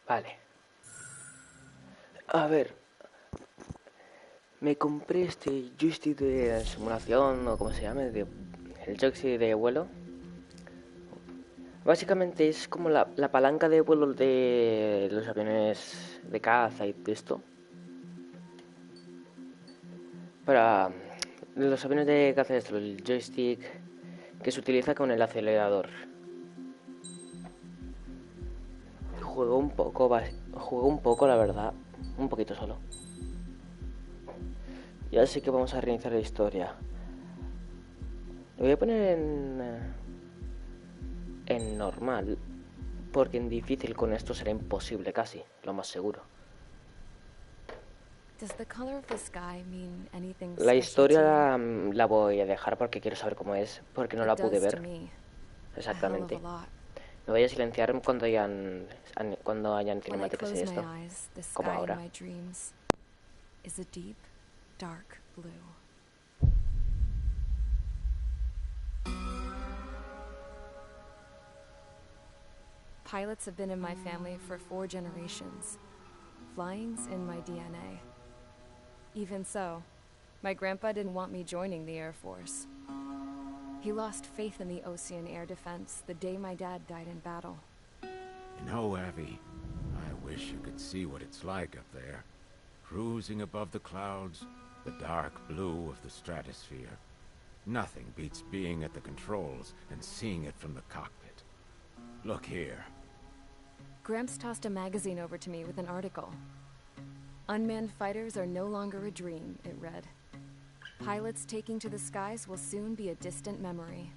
Vale. A ver, me compré este joystick de simulación o como se llame, el joystick de vuelo. Básicamente es como la palanca de vuelo de los aviones de caza y de esto. Para los aviones de caza, esto, el joystick que se utiliza con el acelerador. Juego un poco, la verdad, un poquito solo. Y ahora sí que vamos a reiniciar la historia. Lo voy a poner en normal, porque en difícil con esto será imposible casi, lo más seguro. La historia la voy a dejar porque quiero saber cómo es, porque no la pude ver. Exactamente. Me voy a silenciar cuando hayan cinemáticas y esto, como ahora. Pilots have been in my family for 4 generations. Flying's in my DNA. Even so, my grandpa didn't want me joining the Air Force. He lost faith in the Ocean Air Defense the day my dad died in battle. You know, Abby, I wish you could see what it's like up there. Cruising above the clouds, the dark blue of the stratosphere. Nothing beats being at the controls and seeing it from the cockpit. Look here. Gramps tossed a magazine over to me with an article. Unmanned fighters are no longer a dream, it read. Pilots taking to the skies will soon be a distant memory.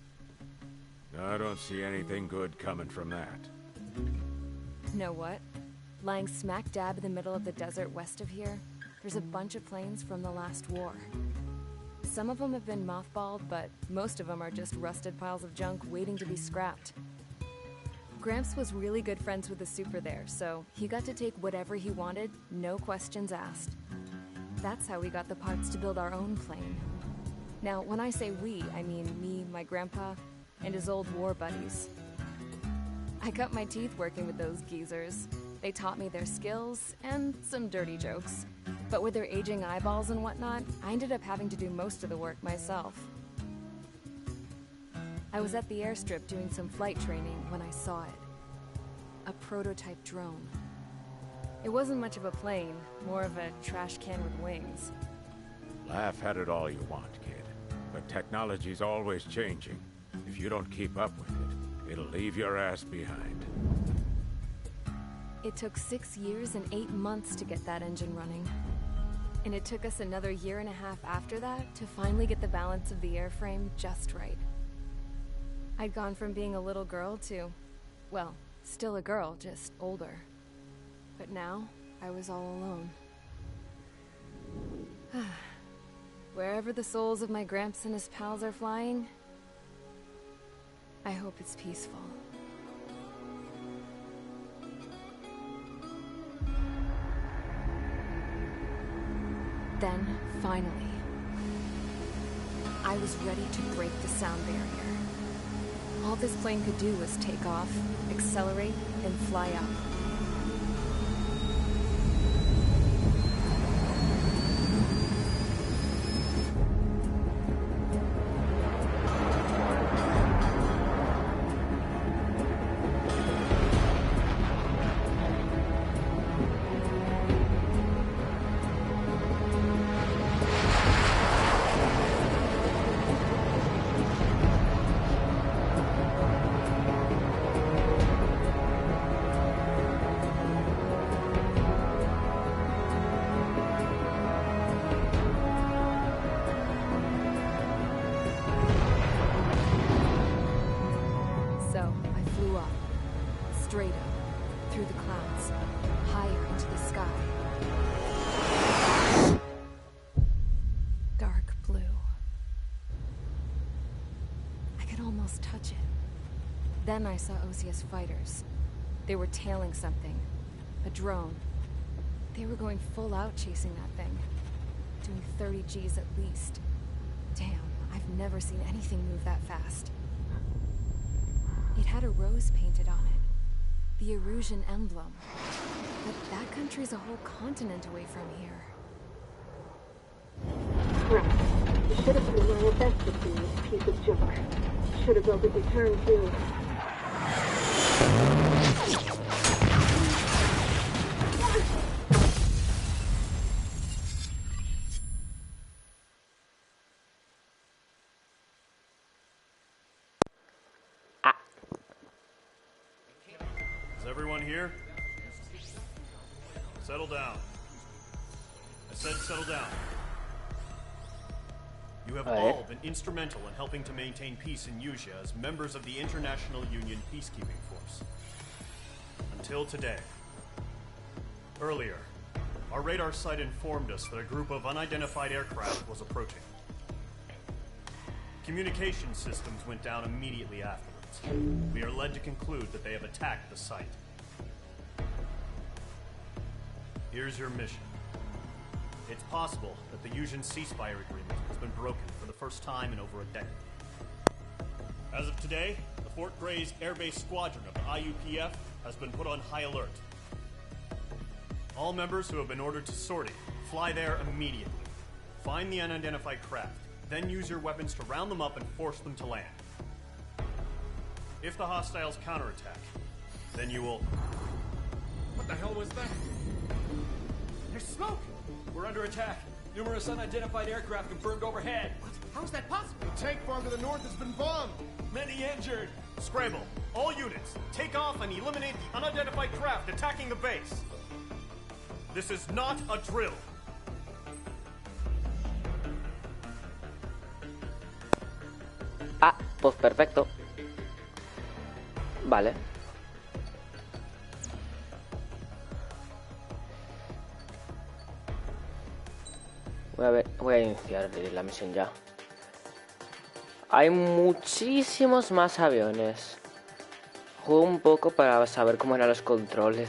I don't see anything good coming from that. Know what? Lying smack dab in the middle of the desert west of here, there's a bunch of planes from the last war. Some of them have been mothballed, but most of them are just rusted piles of junk waiting to be scrapped. Gramps was really good friends with the super there, so he got to take whatever he wanted, no questions asked. That's how we got the parts to build our own plane. Now, when I say we, I mean me, my grandpa, and his old war buddies. I cut my teeth working with those geezers. They taught me their skills, and some dirty jokes. But with their aging eyeballs and whatnot, I ended up having to do most of the work myself. I was at the airstrip doing some flight training when I saw it. A prototype drone. It wasn't much of a plane, more of a trash can with wings. Laugh at it all you want, kid. But technology's always changing. If you don't keep up with it, it'll leave your ass behind. It took 6 years and 8 months to get that engine running. And it took us another 1.5 years after that to finally get the balance of the airframe just right. I'd gone from being a little girl to, well, still a girl, just older. But now, I was all alone. Wherever the souls of my Gramps and his pals are flying, I hope it's peaceful. Then, finally, I was ready to break the sound barrier. All this plane could do was take off, accelerate, and fly up. Straight up, through the clouds, higher into the sky. Dark blue. I could almost touch it. Then I saw Osia's fighters. They were tailing something. A drone. They were going full out chasing that thing. Doing 30 Gs at least. Damn, I've never seen anything move that fast. It had a rose painted on it. The Erusian emblem. But that country's a whole continent away from here. Right. You should have been my best with this piece of junk. Should have built a return too. Is everyone here? Settle down. I said settle down. You have all been instrumental in helping to maintain peace in Yuzha as members of the International Union Peacekeeping Force. Until today. Earlier, our radar site informed us that a group of unidentified aircraft was approaching. Communication systems went down immediately afterwards. We are led to conclude that they have attacked the site. Here's your mission. It's possible that the Yuzhan ceasefire agreement has been broken for the first time in over a decade. As of today, the Fort Gray's Air Base Squadron of the IUPF has been put on high alert. All members who have been ordered to sortie, fly there immediately. Find the unidentified craft, then use your weapons to round them up and force them to land. If the hostiles counterattack, then you will... What the hell was that? There's smoke! We're under attack. Numerous unidentified aircraft confirmed overhead. What? How is that possible? The tank farm to the north has been bombed. Many injured. Scramble, all units, take off and eliminate the unidentified craft attacking the base. This is not a drill. Ah, pues perfecto. Vale. Voy a iniciar la misión ya. Hay muchísimos más aviones. Jugué un poco para saber cómo eran los controles.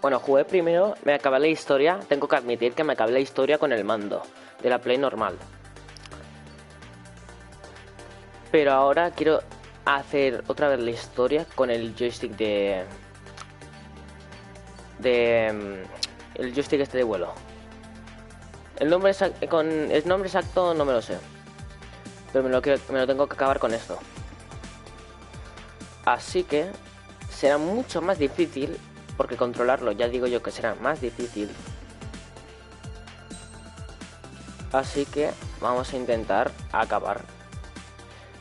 Bueno, jugué primero, me acabé la historia. Tengo que admitir que me acabé la historia con el mando de la Play normal. Pero ahora quiero hacer otra vez la historia con el joystick el joystick este de vuelo. El nombre exacto no me lo sé, pero me lo tengo que acabar con esto. Así que será mucho más difícil, porque controlarlo ya digo yo que será más difícil. Así que vamos a intentar acabar.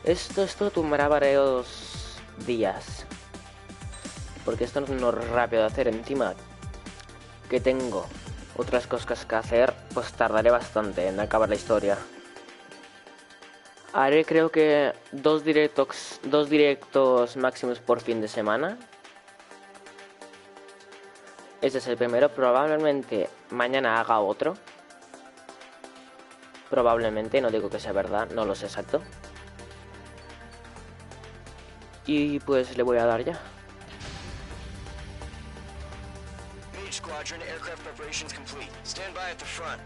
Esto tomará varios días, porque esto no es rápido de hacer. Encima que tengo otras cosas que hacer, pues tardaré bastante en acabar la historia. Haré creo que dos directos máximos por fin de semana. Este es el primero. Probablemente mañana haga otro. Probablemente, no digo que sea verdad, no lo sé exacto. Y pues le voy a dar ya. Squadron, aircraft preparations complete. Stand by at the front.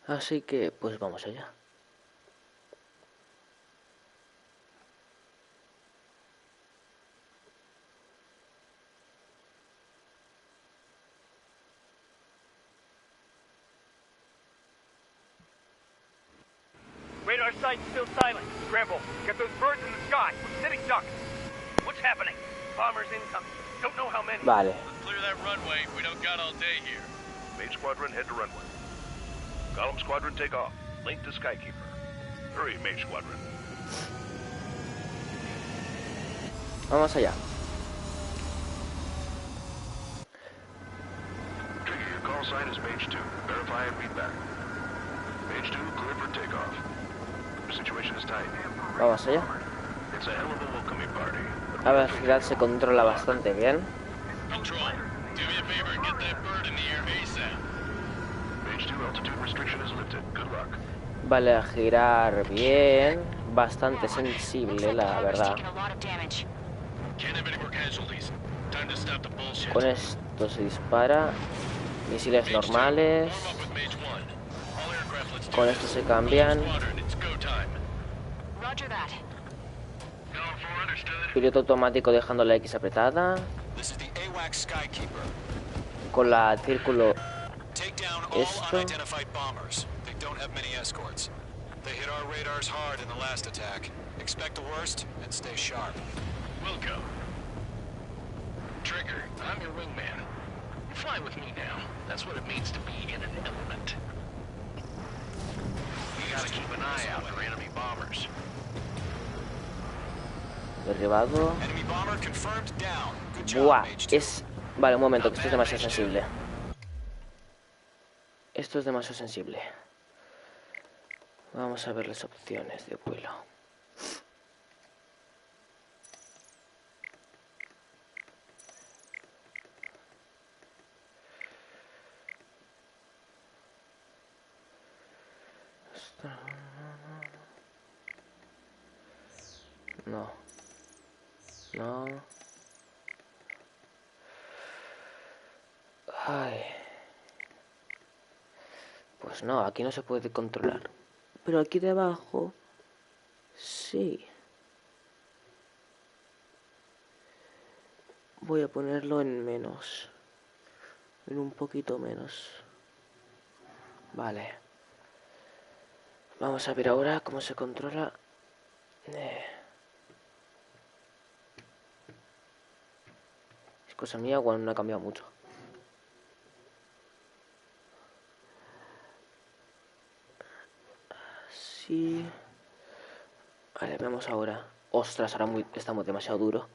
Así que pues vamos allá. Radar site's still silent. Scramble. Get those birds in the sky. We're sitting ducks. What's happening? Bombers incoming. Don't know how many. Vale. Let's clear that runway. We don't got all day here. Main Squadron, head to runway. Column Squadron, take off. Link to Skykeeper. Hurry, Main Squadron. Vamos allá. Trigger, your call sign is Mage 2. Verify and read back. Mage 2, clear for takeoff. The situation is tight. Vamos allá. It's a hell of a welcoming party. La velocidad se controla bastante bien. Control, do me a favor and get that bird in the air ASAP. Mage 2, altitude restriction is lifted. Good luck. Vale, a girar bien. Bastante sensible, la verdad. Can't have any more casualties. Time to stop the bullshit. Con esto se dispara. Misiles normales. Con esto se cambian. Piloto automático dejando la X apretada. bushwhack Skykeeper. Con la círculo. Take down all Esto. unidentified bombers. They don't have many escorts. They hit our radars hard in the last attack. Expect the worst and stay sharp. Wilco. Trigger, I'm your wingman. You fly with me now. That's what it means to be in an element. You gotta keep an eye out for enemy bombers. Derribado. Enemy bomber confirmed down. Good job, Buah, Mage 2. es... Vale, un momento, que esto es demasiado sensible. Esto es demasiado sensible. Vamos a ver las opciones de vuelo. No. No. Ay. Pues no, aquí no se puede controlar. Pero aquí debajo... sí. Voy a ponerlo en menos. En un poquito menos. Vale. Vamos a ver ahora cómo se controla. Es cosa mía, bueno, no ha cambiado mucho. Sí. Vale, veamos ahora. Ostras, ahora estamos demasiado duro.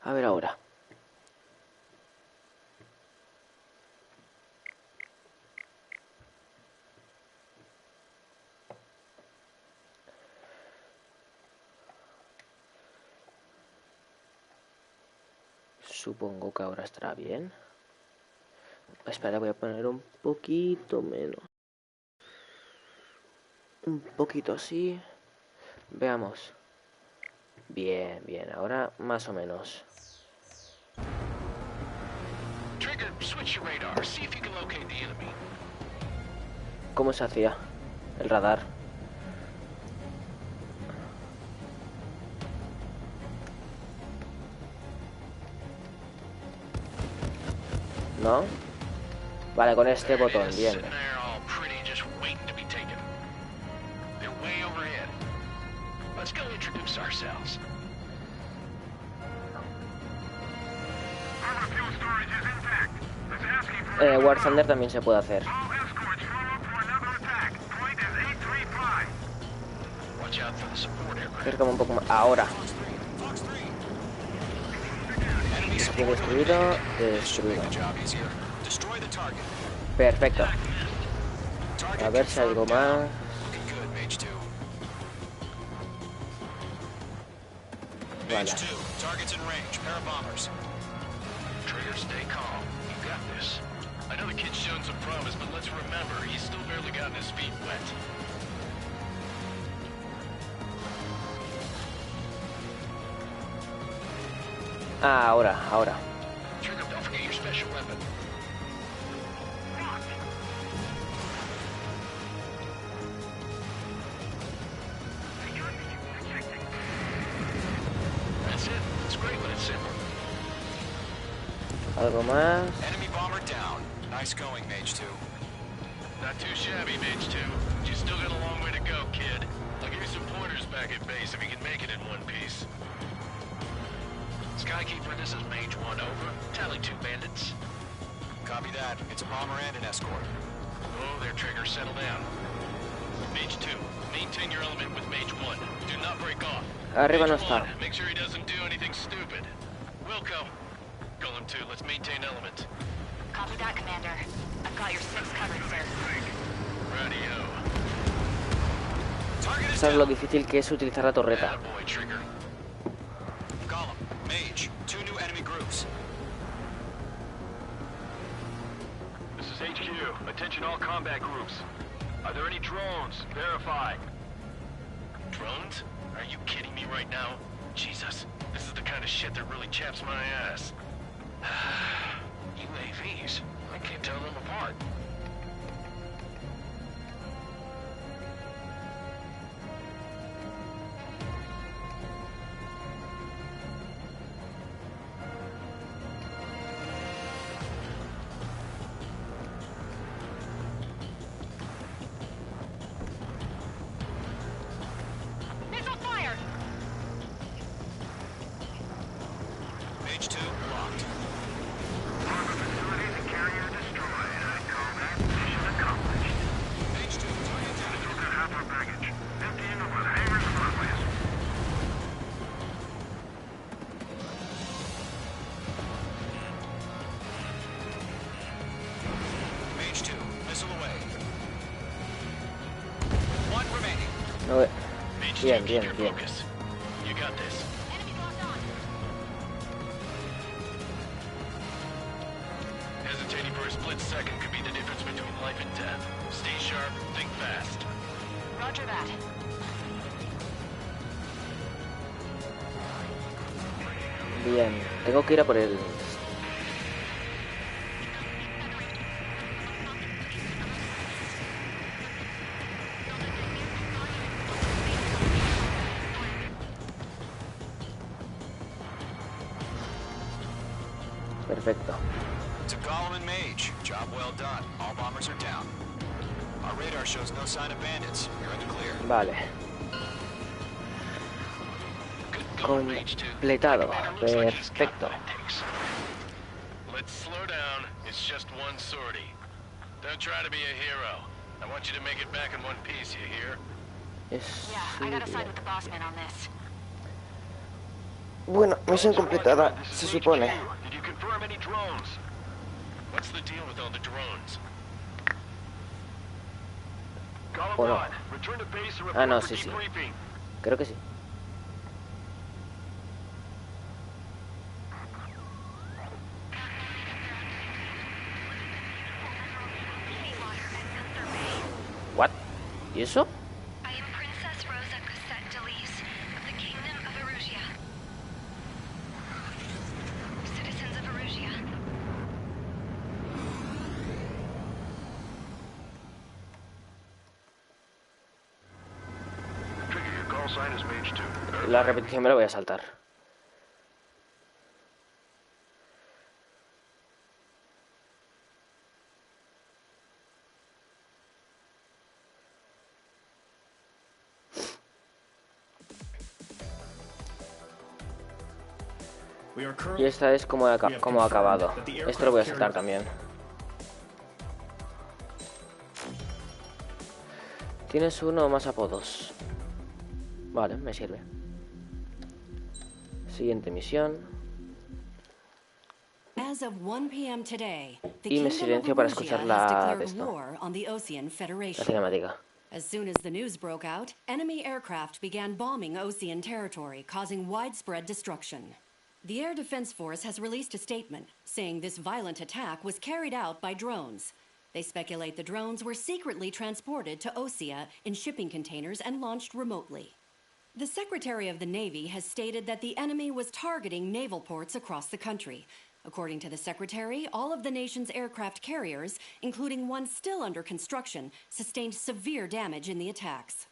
A ver ahora. Supongo que ahora estará bien. Espera, voy a poner un poquito menos. Un poquito así. Veamos. Bien, bien. Ahora más o menos. Trigger, switch your radar. See if you can locate the enemy. ¿Cómo se hacía el radar? ¿No? Vale, con este botón, bien. War Thunder también se puede hacer. Acercamos un poco más. Ahora. Destruido. Destruido. Perfecto. A ver si hay algo más. Vale. Trigger, stay calm. You got this. I know the kid's shown some promise, but let's remember, he's still barely gotten his feet wet. Ah, ahora. Trigger, don't forget your special weapon. That's it. It's great when it's simple. Algo más. Enemy bomber down. Nice going, Mage 2. Not too shabby, Mage 2. But you still got a long way to go, kid. I'll give you some pointers back at base if you can make it in one piece. Skykeeper, this is Mage 1, over. Tally 2 bandits. Copy that. It's a bomber and an escort. Oh, their Trigger, settle down. Mage 2, maintain your element with Mage 1. Do not break off. Arriba no Mage está. 1, make sure he doesn't do anything stupid. Wilco, Golem 2, let's maintain element. Copy that, Commander. I've got your 6 covered, sir. Radio. ¿Sabes lo difícil que es utilizar la torreta? Boy, Trigger. Golem, Mage, 2 new enemy groups. This is HQ. Attention all combat groups. Are there any drones? Verify. Drones? Are you kidding me right now? Jesus, this is the kind of shit that really chaps my ass. UAVs? I can't tell them apart. No, Mage bien, 2, keep bien, your bien. focus. You got this. Hesitating for a split second could be the difference between life and death. Stay sharp, think fast. Roger that. Bien, tengo que ir a por el... Perfecto. To Gollum and Mage, job well done. All bombers are down. Our radar shows no sign of bandits. You're in the clear. Vale. Completado. Perfecto. Let's slow down. It's just one sortie. Don't try to be a hero. I want you to make it back in one piece, you hear? Yeah, I gotta side with the boss man on this. Bueno, misión completada, se supone. Did you confirm any drones? What's the deal with all the drones? ¿O no? Return to base and Ah, no, report for sí, sí. debriefing. Creo que sí. What? ¿Y eso? I am Princess Rosa Cosette Delise of the Kingdom of Erusia. Citizens of Erusia. Trigger, your call sign is Mage 2. La repetición me la voy a saltar. Y esta es como ha acabado. Esto lo voy a saltar también. Tienes uno o más apodos. Vale, me sirve. Siguiente misión. As of 1 p.m. today, the Y me Kingdom silencio of para Erusia escuchar has la de declared esto. war on the Osean La Federation. cinemática. As soon as the news broke out, enemy aircraft began bombing Osean territory, causing widespread destruction. The Air Defense Force has released a statement saying this violent attack was carried out by drones. They speculate the drones were secretly transported to Osea in shipping containers and launched remotely. The Secretary of the Navy has stated that the enemy was targeting naval ports across the country. According to the Secretary, all of the nation's aircraft carriers, including one still under construction, sustained severe damage in the attacks.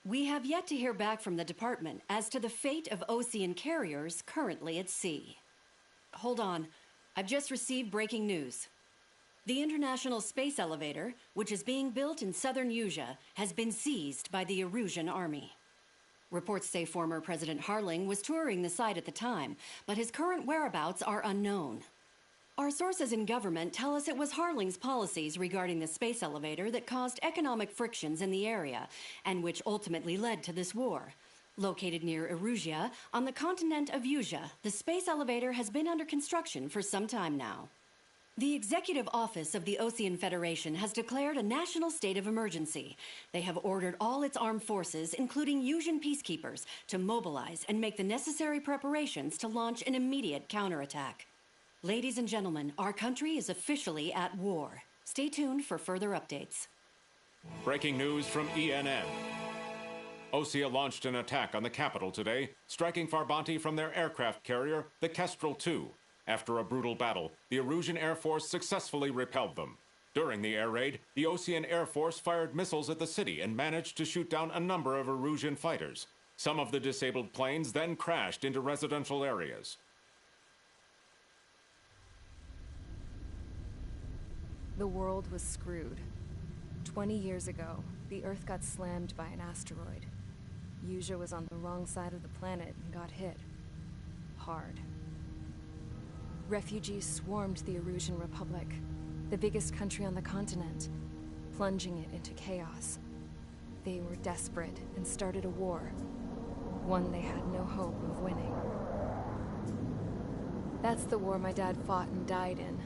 We have yet to hear back from the department as to the fate of Osean carriers currently at sea. Hold on. I've just received breaking news. The International Space Elevator, which is being built in southern Usea, has been seized by the Erusian army. Reports say former President Harling was touring the site at the time, but his current whereabouts are unknown. Our sources in government tell us it was Harling's policies regarding the space elevator that caused economic frictions in the area, and which ultimately led to this war. Located near Erusia, on the continent of Usea, the space elevator has been under construction for some time now. The Executive Office of the Osean Federation has declared a national state of emergency. They have ordered all its armed forces, including Usian peacekeepers, to mobilize and make the necessary preparations to launch an immediate counterattack. Ladies and gentlemen, our country is officially at war. Stay tuned for further updates. Breaking news from ENN. Osea launched an attack on the capital today, striking Farbanti from their aircraft carrier, the Kestrel II. After a brutal battle, the Erusian Air Force successfully repelled them. During the air raid, the Osean Air Force fired missiles at the city and managed to shoot down a number of Erusian fighters. Some of the disabled planes then crashed into residential areas. The world was screwed. 20 years ago, the Earth got slammed by an asteroid. Usea was on the wrong side of the planet and got hit. Hard. Refugees swarmed the Erusian Republic, the biggest country on the continent, plunging it into chaos. They were desperate and started a war, one they had no hope of winning. That's the war my dad fought and died in.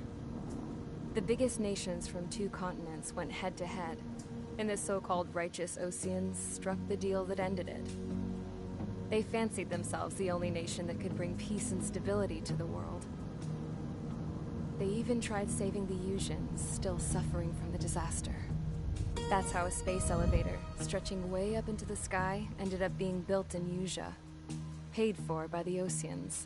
The biggest nations from 2 continents went head-to-head. and the so-called righteous Oseans struck the deal that ended it. They fancied themselves the only nation that could bring peace and stability to the world. They even tried saving the Usians, still suffering from the disaster. That's how a space elevator, stretching way up into the sky, ended up being built in Usea, paid for by the Oseans.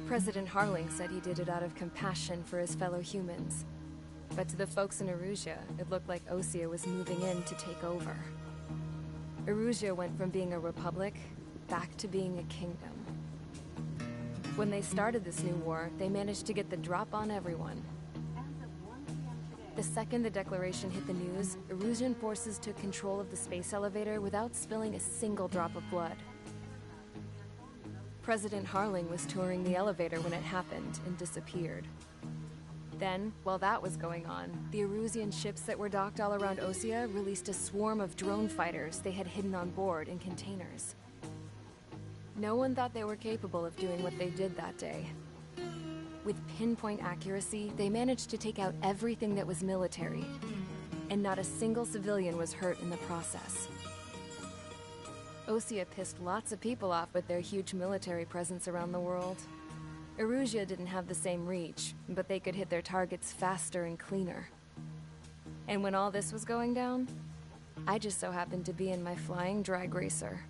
President Harling said he did it out of compassion for his fellow humans. But to the folks in Erusea, it looked like Osea was moving in to take over. Erusea went from being a republic back to being a kingdom. When they started this new war, they managed to get the drop on everyone. The second the declaration hit the news, Erusian forces took control of the space elevator without spilling a single drop of blood. President Harling was touring the elevator when it happened and disappeared. Then, while that was going on, the Erusian ships that were docked all around Osea released a swarm of drone fighters they had hidden on board in containers. No one thought they were capable of doing what they did that day. With pinpoint accuracy, they managed to take out everything that was military, and not a single civilian was hurt in the process. Osea pissed lots of people off with their huge military presence around the world. Erusea didn't have the same reach, but they could hit their targets faster and cleaner. And when all this was going down, I just so happened to be in my flying drag racer.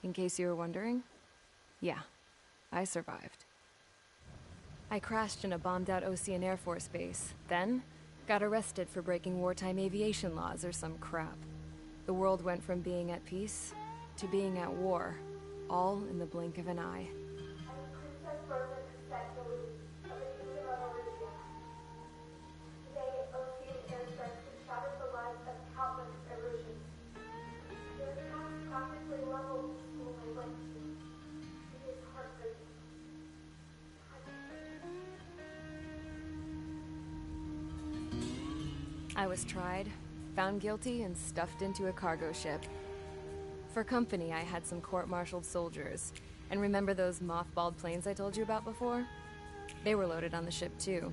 In case you were wondering, yeah, I survived. I crashed in a bombed-out Osean Air Force base, then got arrested for breaking wartime aviation laws or some crap. The world went from being at peace to being at war, all in the blink of an eye. I was tried, found guilty, and stuffed into a cargo ship. For company, I had some court-martialed soldiers. And remember those mothballed planes I told you about before? They were loaded on the ship, too.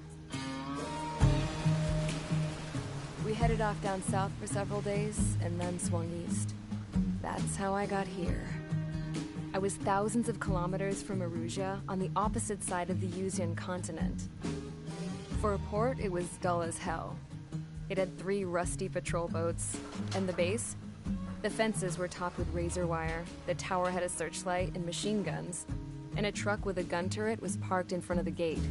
We headed off down south for several days, and then swung east. That's how I got here. I was thousands of kilometers from Erusea, on the opposite side of the Usian continent. For a port, it was dull as hell. It had 3 rusty patrol boats, and the base? The fences were topped with razor wire, the tower had a searchlight and machine guns, and a truck with a gun turret was parked in front of the gate.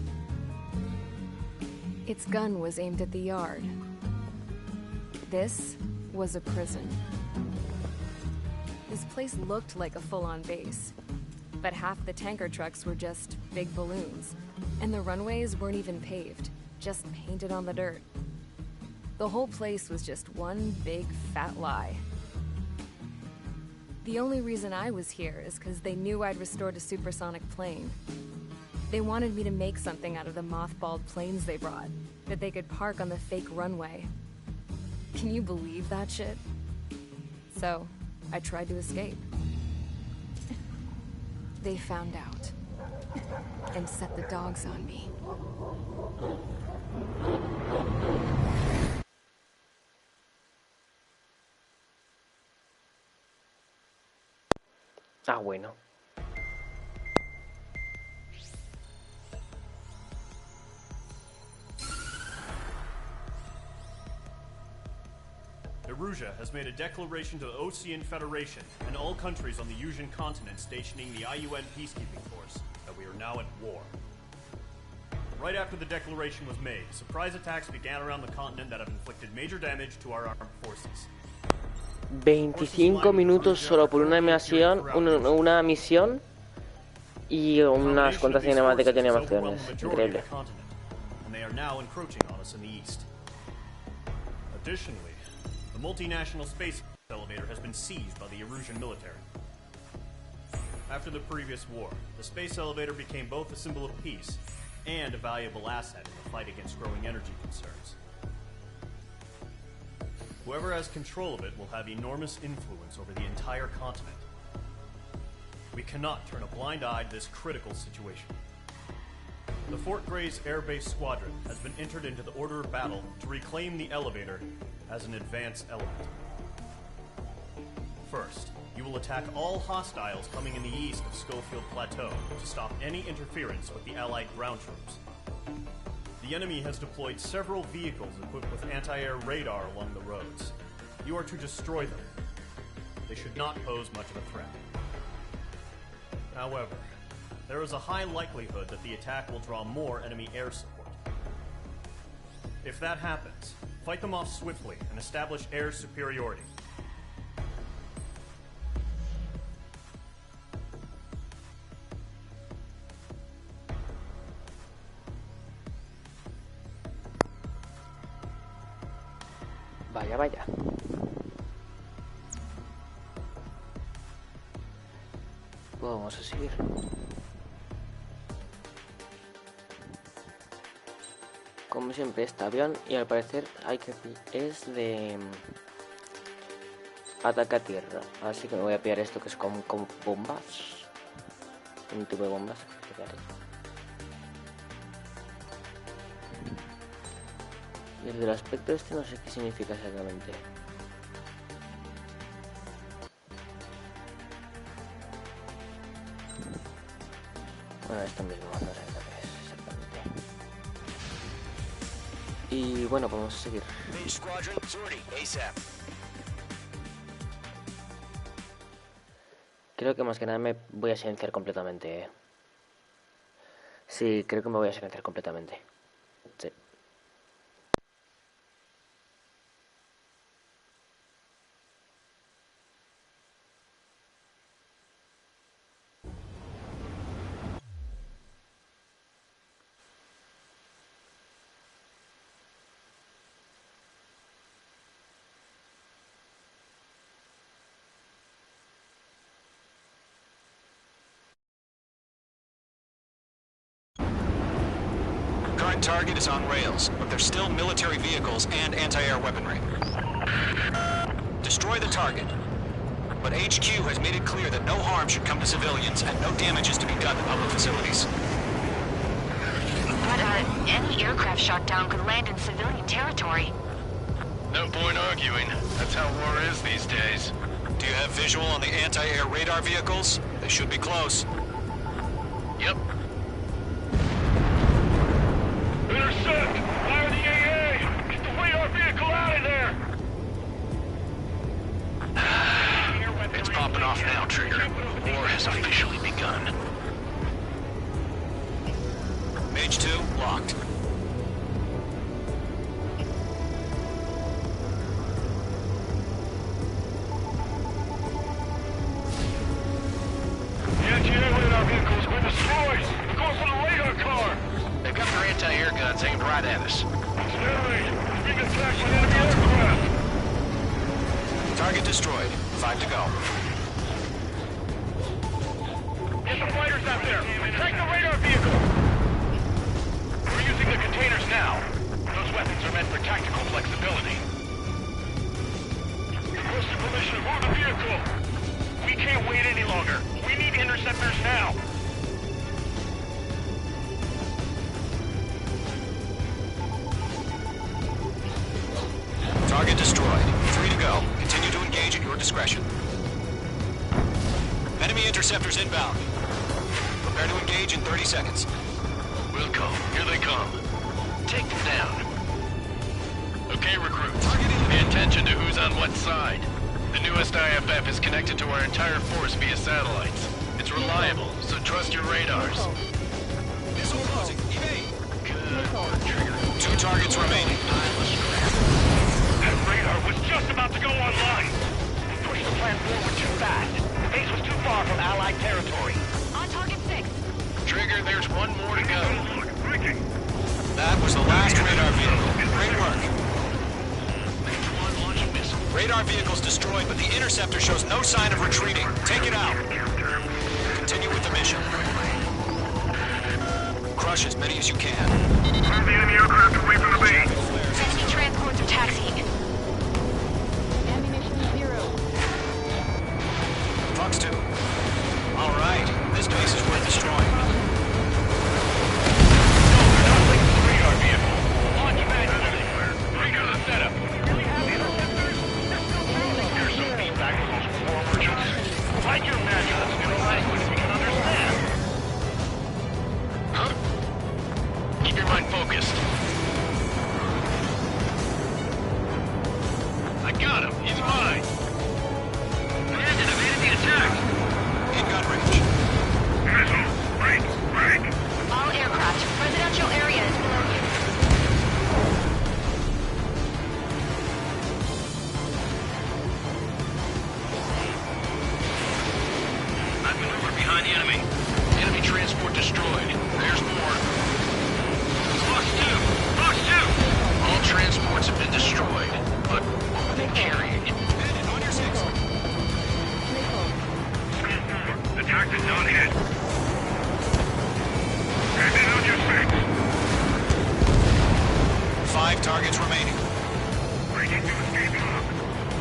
Its gun was aimed at the yard. This was a prison. This place looked like a full-on base, but half the tanker trucks were just big balloons, and the runways weren't even paved, just painted on the dirt. The whole place was just one big fat lie. The only reason I was here is because they knew I'd restored a supersonic plane. They wanted me to make something out of the mothballed planes they brought, that they could park on the fake runway. Can you believe that shit? So, I tried to escape. They found out, and set the dogs on me. Ah, bueno. Erusea has made a declaration to the Osean Federation and all countries on the Usian continent stationing the IUN peacekeeping force that we are now at war. Right after the declaration was made, surprise attacks began around the continent that have inflicted major damage to our armed forces. 25 minutos solo por una misión y unas cuantas cinemáticas y animaciones. Increíble. Additionally, the multinational space elevator has been seized by the Erusian military. After the previous war, the space elevator became both a symbol of peace and a valuable asset in the fight against growing energy concerns. Whoever has control of it will have enormous influence over the entire continent. We cannot turn a blind eye to this critical situation. The Fort Gray's Air Base Squadron has been entered into the order of battle to reclaim the elevator as an advance element. First, you will attack all hostiles coming in the east of Schofield Plateau to stop any interference with the Allied ground troops. The enemy has deployed several vehicles equipped with anti-air radar along the roads. You are to destroy them. They should not pose much of a threat. However, there is a high likelihood that the attack will draw more enemy air support. If that happens, fight them off swiftly and establish air superiority. Vaya, vaya. Vamos a seguir. Como siempre, este avión, y al parecer es de ataque a tierra. Así que me voy a pillar esto que es con bombas. Un tipo de bombas. Y el del aspecto este no sé qué significa exactamente. Bueno, esto mismo, no sé qué es exactamente. Y bueno, vamos a seguir. Creo que más que nada me voy a silenciar completamente. Sí, creo que me voy a silenciar completamente. Sí. Target is on rails, but there's still military vehicles and anti-air weaponry. Destroy the target. But HQ has made it clear that no harm should come to civilians and no damage is to be done to public facilities. But any aircraft shot down could land in civilian territory. No point arguing. That's how war is these days. Do you have visual on the anti-air radar vehicles? They should be close. Yep. Intercept! Fire the AA! Get the radar vehicle out of there! It's popping off now, Trigger. The war has officially begun. Mage 2, locked. The anti-air radar vehicle's been destroyed! We're going for the radar car! They've got their anti-air guns aimed right at us. Stanley, being attacked by enemy aircraft! Target destroyed. 5 to go. Get the fighters out there! Attack the radar vehicle! We're using the containers now. Those weapons are meant for tactical flexibility. Requesting permission to move the vehicle! We can't wait any longer. We need interceptors now! Target destroyed. 3 to go. Continue to engage at your discretion. Enemy interceptors inbound. Prepare to engage in 30 seconds. Wilco, here they come. Take them down. Okay, recruits. Pay attention to who's on what side. The newest IFF is connected to our entire force via satellites. It's reliable, so trust your radars. Missile closing. Evade. Good work, Trigger. 2 targets remaining. That radar was just about to go online! We pushed the plan forward too fast. The base was too far from Allied territory. On target 6. Trigger, there's one more to go. That was the last radar vehicle. Great work. Radar vehicle's destroyed, but the interceptor shows no sign of retreating. Take it out. Continue with the mission. Crush as many as you can. Move the enemy aircraft away from the base. 15 transports are taxiing. got him. He's mine. Landon evaded the attack. In gun range. Missile. Break. All aircraft. Residential area is below you. I've maneuvered behind the enemy. Enemy transport destroyed. There's more. Fox 2! All transports have been destroyed. But what were they carrying? Bandit, on your six. The tactic's on hit. Bandit on your six. 5 targets remaining. Breaking to escape log.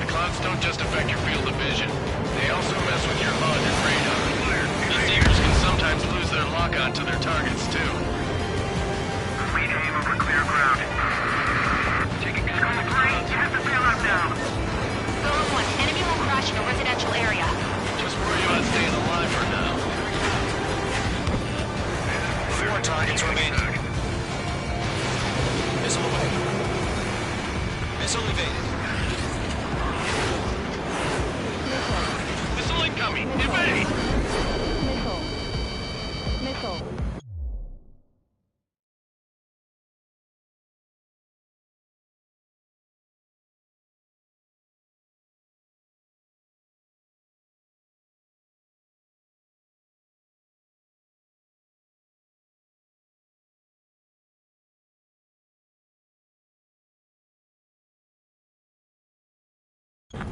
The clouds don't just affect your field of vision. They also mess with your HUD and radar. The seekers can sometimes lose their lock-on to their targets, too. Clean aim over clear ground. Taking control of the clouds. You have to bail out now. Zone 1. Enemy will crash in a residential area. Just worry about staying alive for now. 4 targets remaining. Missile away. Missile evaded. Missile incoming! Evade! Missile.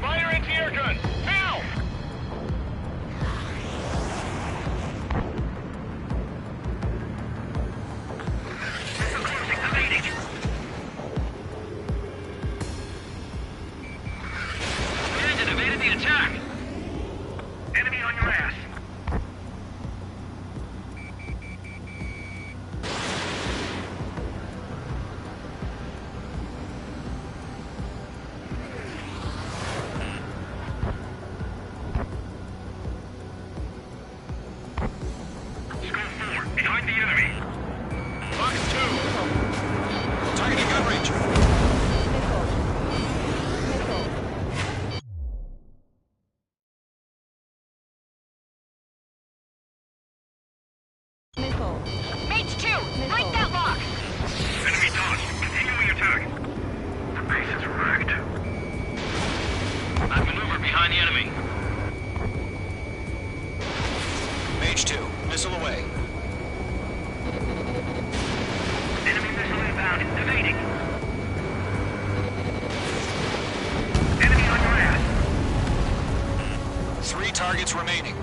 Fire anti-air gun. Now! Missile closing. Evading. Landon evaded the attack! Enemy on your ass. Skull 4. Behind the enemy. Fox 2! Targeting gun range. Mate 2. Break that lock. Enemy dodged. Continuing attack. The base is wrecked. I've maneuvered behind the enemy. Mage 2. Missile away. Enemy missile inbound. Evading. Enemy on your ass. 3 targets remaining.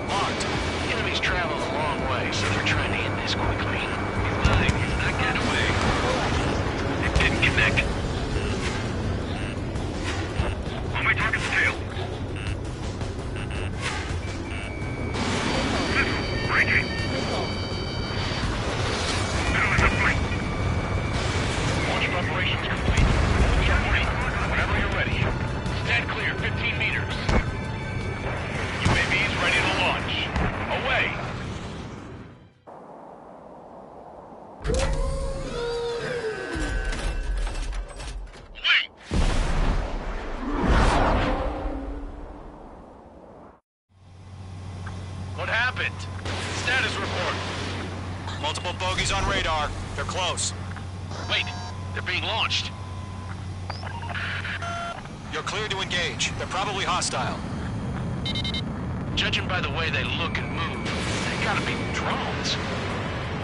Marked. The enemy's traveled a long way, so they're trying to end this quickly. He's mine. He's not getting away. It didn't connect. On my target's tail. Missile. Breaking. Middle is up flank. Launch preparations complete. Hold your point. Whenever you're ready. Stand clear, 15 meters. UAVs ready to launch. Away! What happened? Status report. Multiple bogeys on radar. They're close. Wait, they're being launched. You're clear to engage. They're probably hostile. Judging by the way they look and move, they gotta be drones.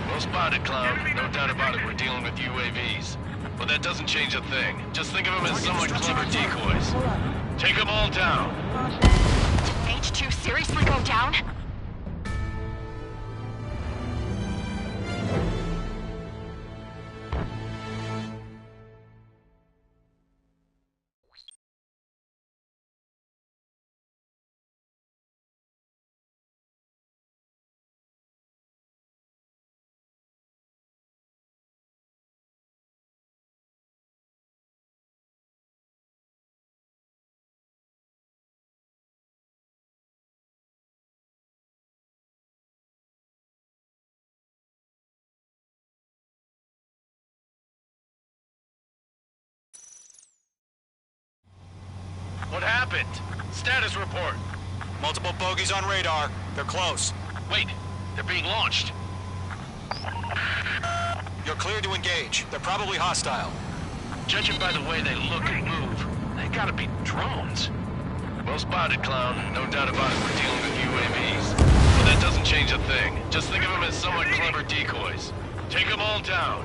Well spotted, Cloud. No doubt about it, we're dealing with UAVs. But that doesn't change a thing. Just think of them as somewhat clever decoys. Take them all down. H2 seriously go down? What happened? Status report. Multiple bogies on radar. They're close. Wait, they're being launched. You're cleared to engage. They're probably hostile. Judging by the way they look and move, they gotta be drones. Well spotted, Clown. No doubt about it, we're dealing with UAVs. But that doesn't change a thing. Just think of them as somewhat clever decoys. Take them all down.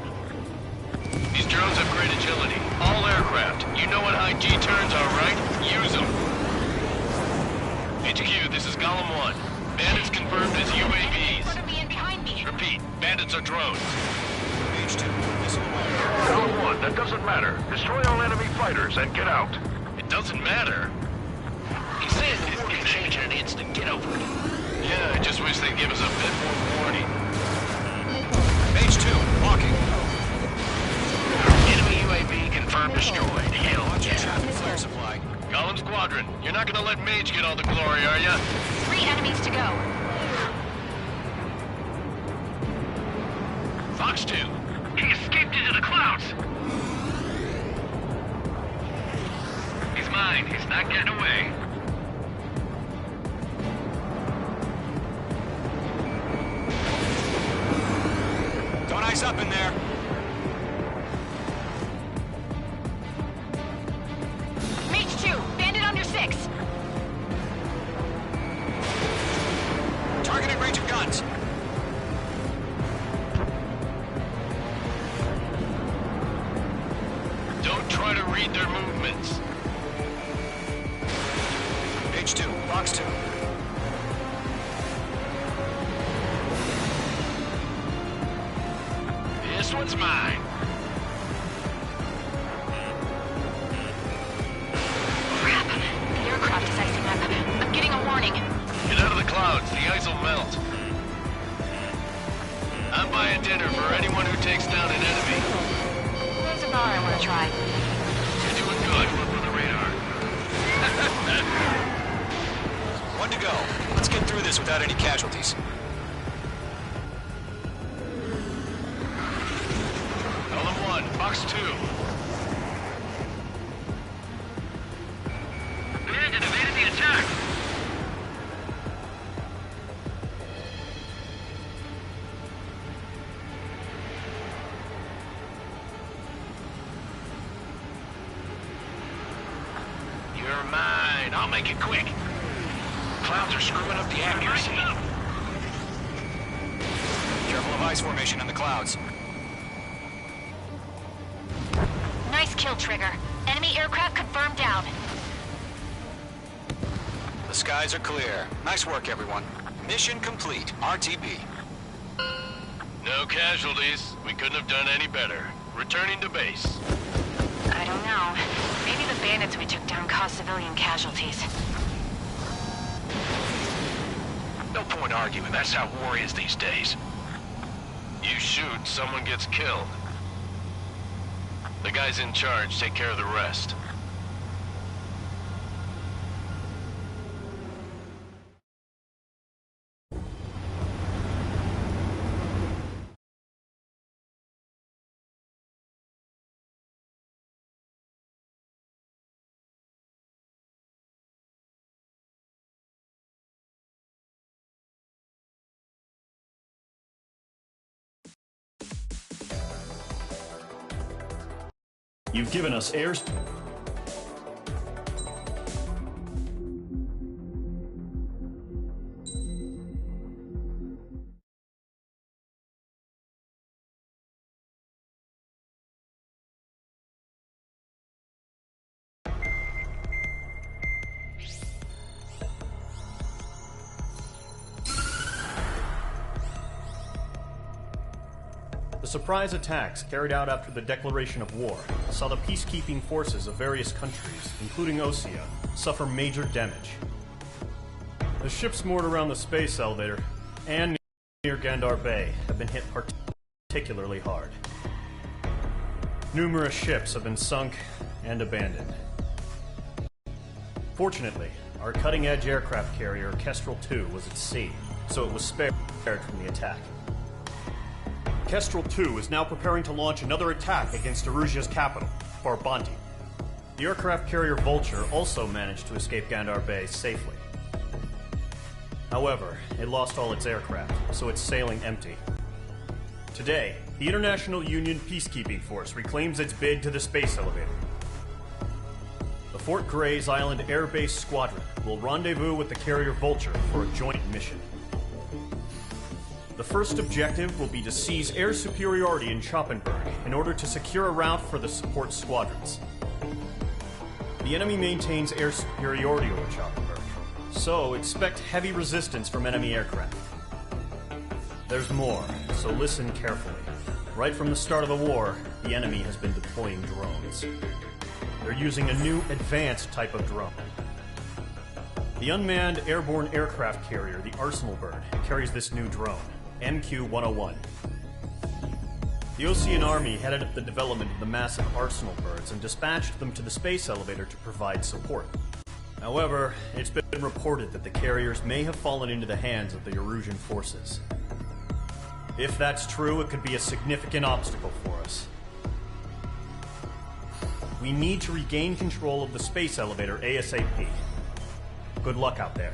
These drones have great agility. All aircraft. You know what high G-turns are, right? Use them. HQ, this is Golem 1. Bandits confirmed as UAVs. In front of me and behind me. Repeat, bandits are drones. H2, missile away. Golem 1, that doesn't matter. Destroy all enemy fighters and get out. It doesn't matter. He says this can change in an instant. Get over it. Yeah, I just wish they'd give us a bit more warning. H2, walking. Enemy UAV confirmed destroyed. Hell yeah. Traffic flare supply. Golem Squadron, you're not gonna let Mage get all the glory, are ya? 3 enemies to go. Fox 2. He escaped into the clouds. He's mine. He's not getting away. Don't ice up in there. Mage 2, bandit under 6. Targeting range of guns. Don't try to read their movements. H2, Fox 2. This one's mine. Crap. The aircraft is icing up. I'm getting a warning. Get out of the clouds, the ice will melt. I'm buying dinner for anyone who takes down an enemy. There's a bar I want to try. You're doing good. Look for the radar. One to go. Let's get through this without any casualties. Golem 1, Fox 2. Bandit evaded the attack. You're mine. I'll make it quick. Clouds are screwing up the accuracy. Careful of ice formation in the clouds. Nice kill, Trigger. Enemy aircraft confirmed down. The skies are clear. Nice work, everyone. Mission complete. RTB. No casualties. We couldn't have done any better. Returning to base. I don't know. Maybe the bandits we took down caused civilian casualties. No point arguing. That's how war is these days. You shoot, someone gets killed. The guys in charge take care of the rest. You've given us airs. The surprise attacks carried out after the declaration of war saw the peacekeeping forces of various countries, including Osea, suffer major damage. The ships moored around the space elevator and near Gandar Bay have been hit particularly hard. Numerous ships have been sunk and abandoned. Fortunately, our cutting-edge aircraft carrier Kestrel 2 was at sea, so it was spared from the attack. Kestrel 2 is now preparing to launch another attack against Erusia's capital, Farbanti. The aircraft carrier Vulture also managed to escape Gandar Bay safely. However, it lost all its aircraft, so it's sailing empty. Today, the International Union Peacekeeping Force reclaims its bid to the space elevator. The Fort Gray's Island Air Base Squadron will rendezvous with the carrier Vulture for a joint mission. The first objective will be to seize air superiority in Choppenberg in order to secure a route for the support squadrons. The enemy maintains air superiority over Choppenberg, so expect heavy resistance from enemy aircraft. There's more, so listen carefully. Right from the start of the war, the enemy has been deploying drones. They're using a new, advanced type of drone. The unmanned airborne aircraft carrier, the Arsenal Bird, carries this new drone, MQ-101. The Ocean Army headed up the development of the massive Arsenal Birds and dispatched them to the space elevator to provide support. However, it's been reported that the carriers may have fallen into the hands of the Erusian forces. If that's true, it could be a significant obstacle for us. We need to regain control of the space elevator ASAP. Good luck out there.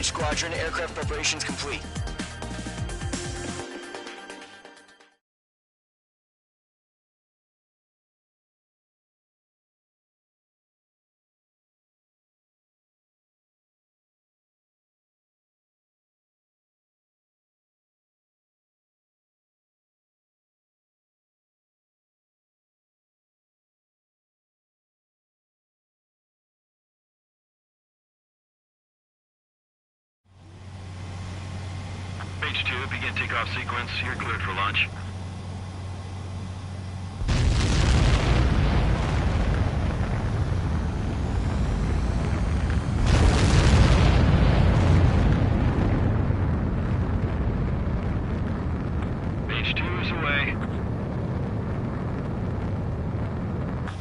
Squadron, aircraft preparations complete. Mage 2, begin takeoff sequence. You're cleared for launch. Mage 2 is away.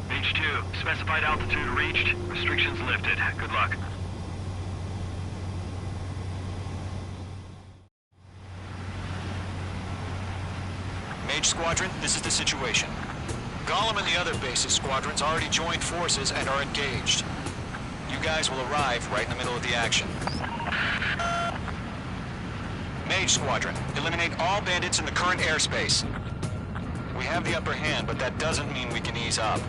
Mage 2, specified altitude reached. Restrictions lifted. Good luck. Mage Squadron, this is the situation. Gollum and the other bases squadrons already joined forces and are engaged. You guys will arrive right in the middle of the action. Mage Squadron, eliminate all bandits in the current airspace. We have the upper hand, but that doesn't mean we can ease up.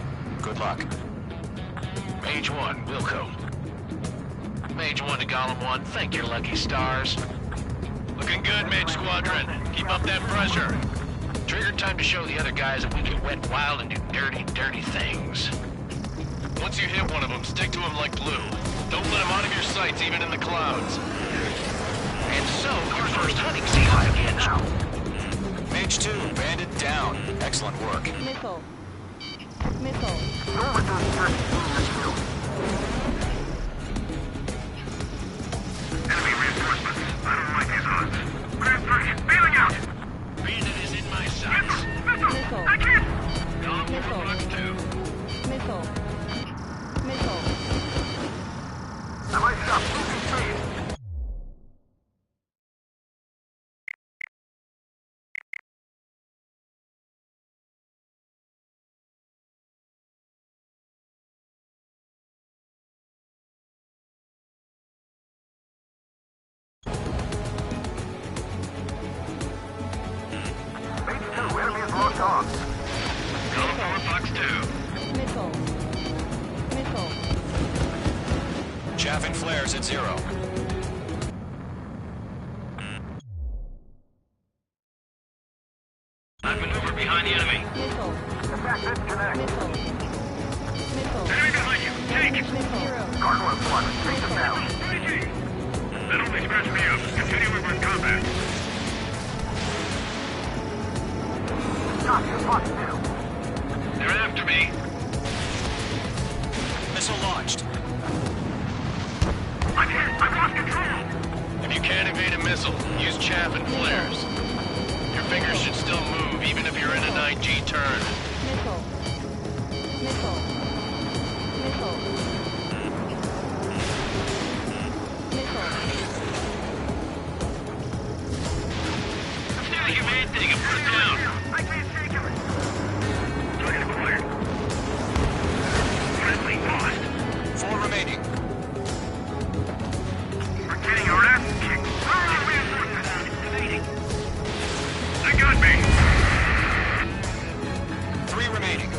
Good luck. Mage 1, Wilco. Mage 1 to Gollum 1, thank your lucky stars. Looking good, Mage Squadron. Keep up that pressure. Trigger time to show the other guys that we can wet wild and do dirty, dirty things. Once you hit one of them, stick to him like glue. Don't let him out of your sights, even in the clouds. And so, your first hunting season begins. Mage 2, bandit down. Excellent work. Missile. Missile. Enemy reinforcements. I don't like these odds. Grand 3, bailing out! Bandit is in my sights. Missile. I can't! Gollum Missile. Fox 2. Missile. Missile. I might stop moving speed. Gollum 4, Fox 2. Missile. Missile. Chaff and flares at 0. I've maneuvered behind the enemy. Missile. Attack disconnect. Missile. Missile. Enemy behind you. Take it. Zero. Gargoyle Squadron, take them down. That only scratched me up. Continue with combat. Gotcha, Fox 2. They're after me. Missile launched. I can't. I've lost control. If you can't evade a missile, use chaff and flares. Your fingers should still move, even if you're in a 9G turn. Missile. Missile. Missile. Missile. Do you, man? Take him, put it down. I can't take him. Target acquired. Friendly lost. 4 remaining. We're getting our ass kicked. Need reinforcements. Invading. They got me. 3 remaining.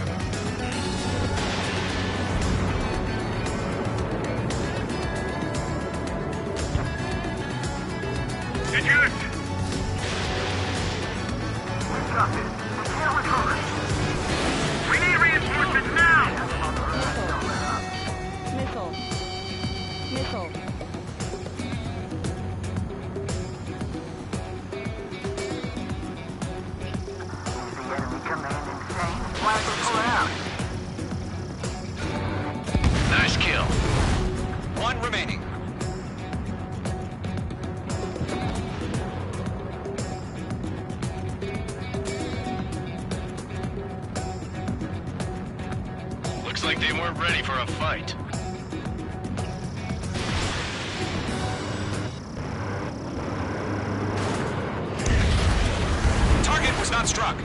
Eject. We've got this. We can't recover. We need reinforcements now. Missile. Missile. The enemy command insane. Flag will pull out. Nice kill. 1 remaining. Looks like they weren't ready for a fight. Target was not struck.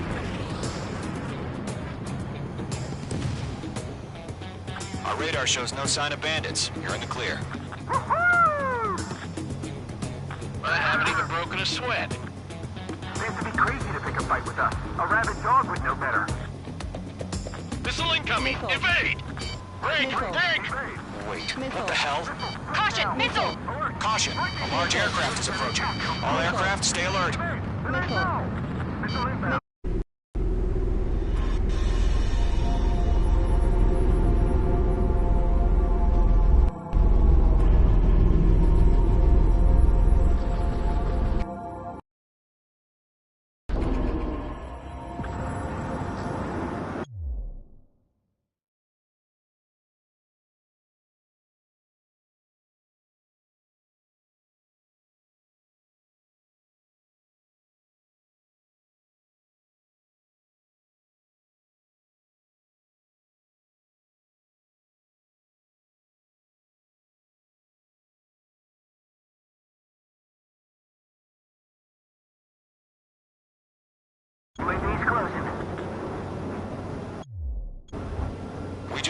Our radar shows no sign of bandits. You're in the clear. I haven't even broken a sweat. Seems to be crazy to pick a fight with us. A rabid dog would know better. Missile incoming! Evade! Break! Break! Wait, what the hell? Caution! Missile! Caution! A large aircraft is approaching. All aircraft, stay alert. Missile. Missile inbound.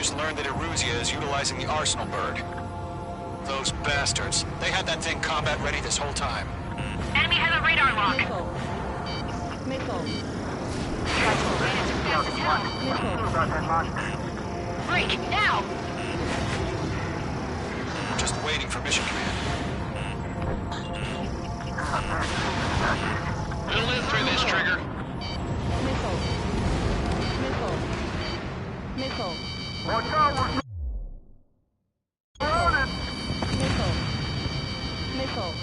just learned that Eruzia is utilizing the Arsenal bird. Those bastards. They had that thing combat ready this whole time. Enemy has a radar lock. Missile. Break, now! Just waiting for mission command. We'll live through this, Trigger. Missile. Watch out, we're surrounded! Missile.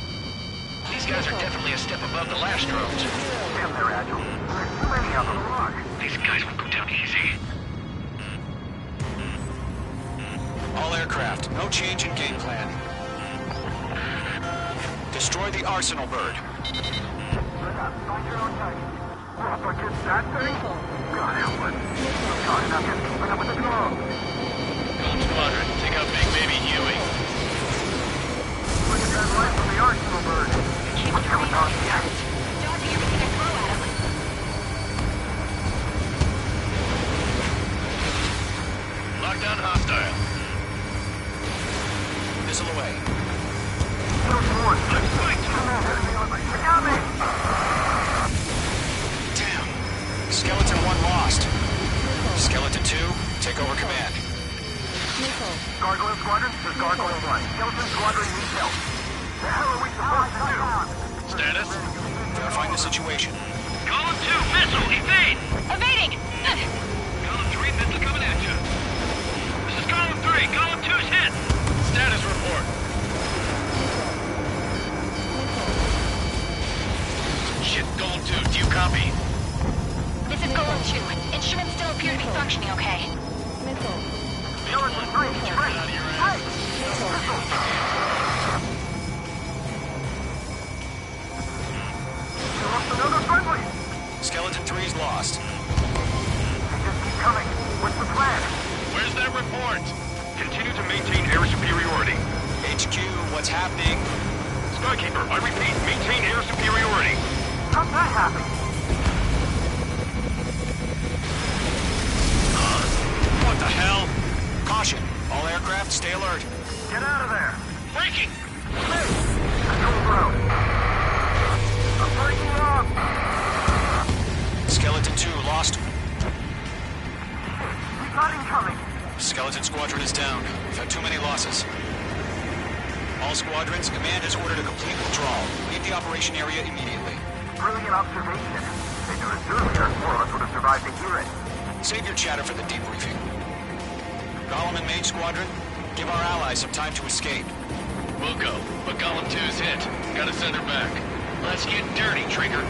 These guys are definitely a step above the last drones. Damn, they're agile. There's too many of them. Look. These guys won't go down easy. All aircraft, no change in game plan. Destroy the Arsenal bird. Find your own target. Up against that thing? God help us. God, enough here. Keep up with the glow. Gold Squadron, take out Big Baby Huey. Look at that light from the Arsenal bird. What's going on here? Dodging everything I throw at him. Lockdown hostile. Missile away. Those boards. Let's fight. Commander, I got me. Damn. Skeleton 1 lost. Skeleton 2, take over command. Gargoyle Squadron, this is Gargoyle 1. Skeleton Squadron needs help. The hell are we supposed to do? Status? Verifying the situation. Column 2, missile, evade! Evading! Column 3, missile coming at you. This is Column 3, Column 2's hit! Status report. Shit, Gold 2, do you copy? This is Golem 2. Instruments still appear to be functioning okay. Skeleton 3, straight! Straight! Another friendly! Skeleton 3's lost. They just keep coming. What's the plan? Where's that report? Continue to maintain air superiority. HQ, what's happening? Skykeeper, I repeat, maintain air superiority. How'd that happen? What the hell? Caution, all aircraft stay alert. Get out of there! Breaking! Hey! Control ground. I'm breaking up! Skeleton 2 lost. We got incoming! Skeleton Squadron is down. We've had too many losses. All squadrons, command has ordered a complete withdrawal. Leave the operation area immediately. Brilliant observation. They knew it earlier, more of us would have survived to hear it. Save your chatter for the debriefing. Golem and Mage Squadron, give our allies some time to escape. We'll go, but Column 2's hit. Gotta send her back. Let's get dirty, Trigger.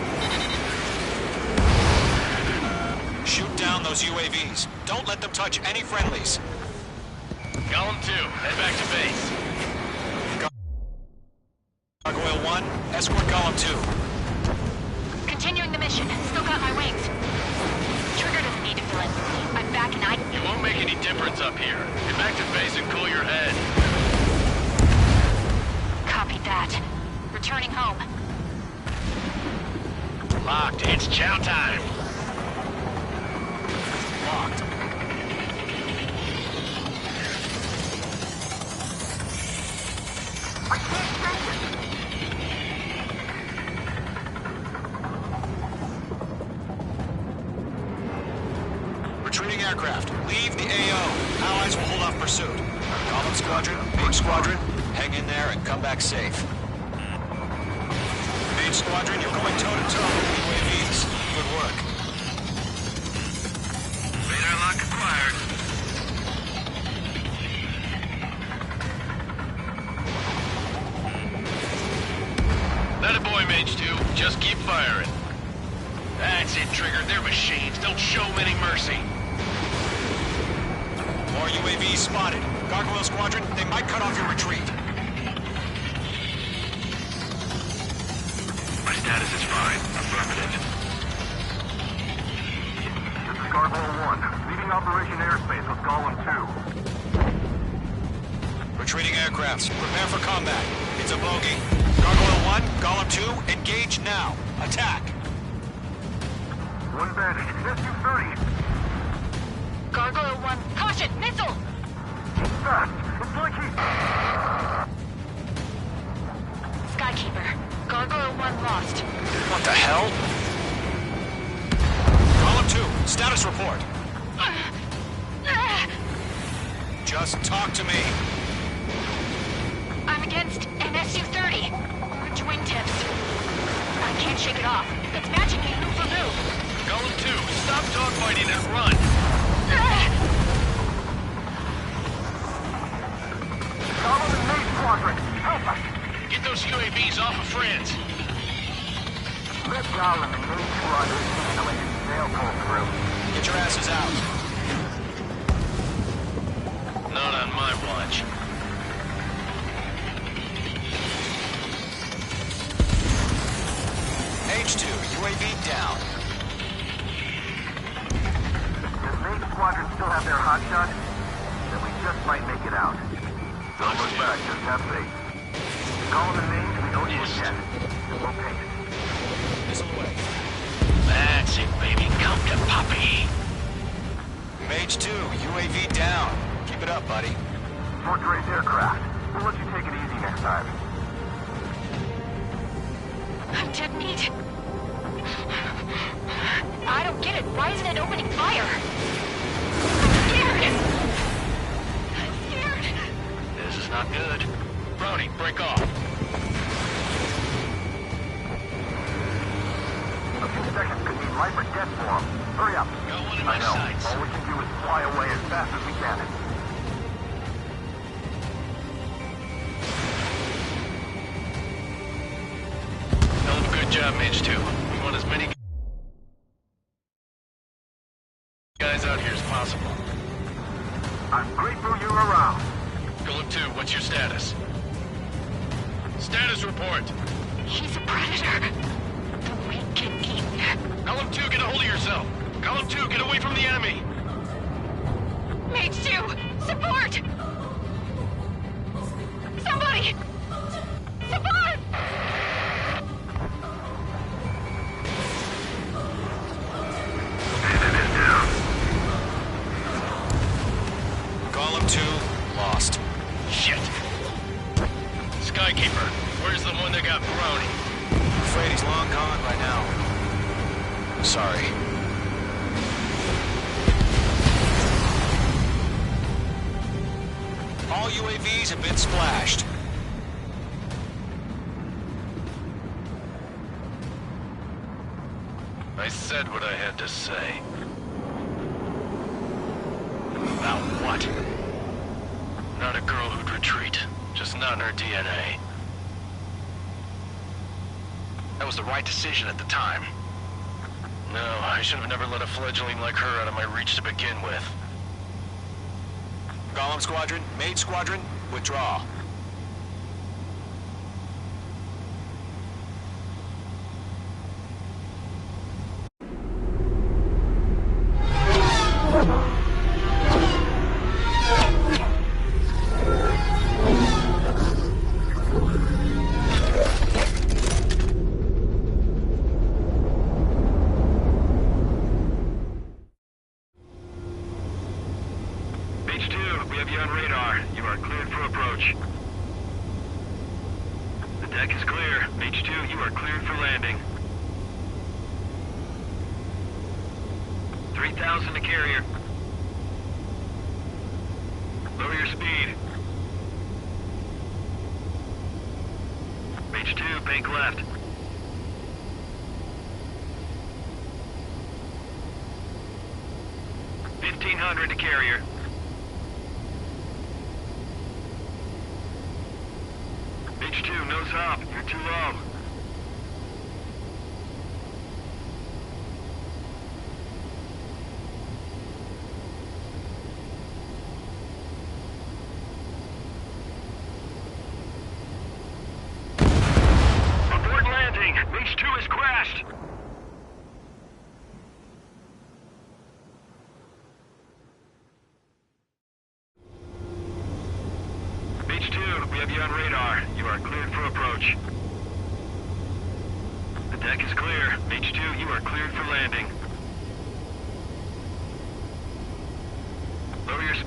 Shoot down those UAVs. Don't let them touch any friendlies. Column 2, head back to base. Gargoyle 1, escort Column 2. Continuing the mission. Still got my wings. Trigger doesn't need to fill in. I'm back and You won't make any difference up here. Get back to base and cool your head. Copied that. Returning home. Locked. It's chow time. Locked. I can't take it! Retreating aircraft, leave the AO. Allies will hold off pursuit. Golem Squadron, Mage Squadron, hang in there and come back safe. Mage Squadron, you're going toe-to-toe with the UAVs. Good work. Radar lock acquired. That a boy, Mage 2. Just keep firing. That's it, Trigger. They're machines. Don't show them any mercy. More UAVs spotted. Gargoyle Squadron, they might cut off your retreat. My status is fine. Affirmative. This is Gargoyle 1, leaving Operation Airspace with Golem 2. Retreating aircrafts, prepare for combat. It's a bogey. Gargoyle 1, Golem 2, engage now. Attack. One bandit, SU-30. Gargoyle 1, caution, missile! It's fast. It's like he... Skykeeper, Gargoyle 1 lost. What the hell? Column 2, status report. Just talk to me. I'm against an SU-30. Orange wingtips. I can't shake it off. It's matching me move for move. Column 2, stop dogfighting and run. Column and Main Squadron, help us! Get those UAVs off of France. Let Column and Main Squadron handle it. They'll pull through. Get your asses out. Not on my watch. H2, UAV down. Does Main Squadron still have their hotshot? Then we just might make it out. Don't look back, just have faith. Column and Main, we owe you a jet. We'll pay it. Missile away. That's it, baby. Come to Poppy. Mage 2, UAV down. Keep it up, buddy. Fourth-rate aircraft. We'll let you take it easy next time. I'm dead meat. I don't get it. Why isn't it opening fire? I'm scared. I'm scared. This is not good. Brownie, break off. A few seconds could mean life or death for them. Hurry up. Got one in I my know. sights. All we can do is fly away as fast as we can. Hell of a good job, Mage 2. We want as many guys out here as possible. I'm grateful you're around. Column 2, what's your status? Status report. He's a predator. The weak get eaten. Column 2, get a hold of yourself. Column 2, get away from the enemy. Mage 2, support! Somebody! Support! Column 2, lost. Shit. Skykeeper, where's the one that got Brownie? I'm afraid he's long gone by now. Sorry. All UAVs have been splashed. I said what I had to say. About what? Not a girl who'd retreat. Just not in her DNA. That was the right decision at the time. No, I should have never let a fledgling like her out of my reach to begin with. Golem Squadron, Mage Squadron, withdraw. H2, we have you on radar. You are cleared for approach. The deck is clear. H2, you are cleared for landing. 3,000 to carrier. Lower your speed. H2, bank left. $1,500 to carrier. H2, nose up. You're too low. Abort landing. H2 has crashed. H2, we have you on radar. You are cleared for approach. The deck is clear. H2, you are cleared for landing.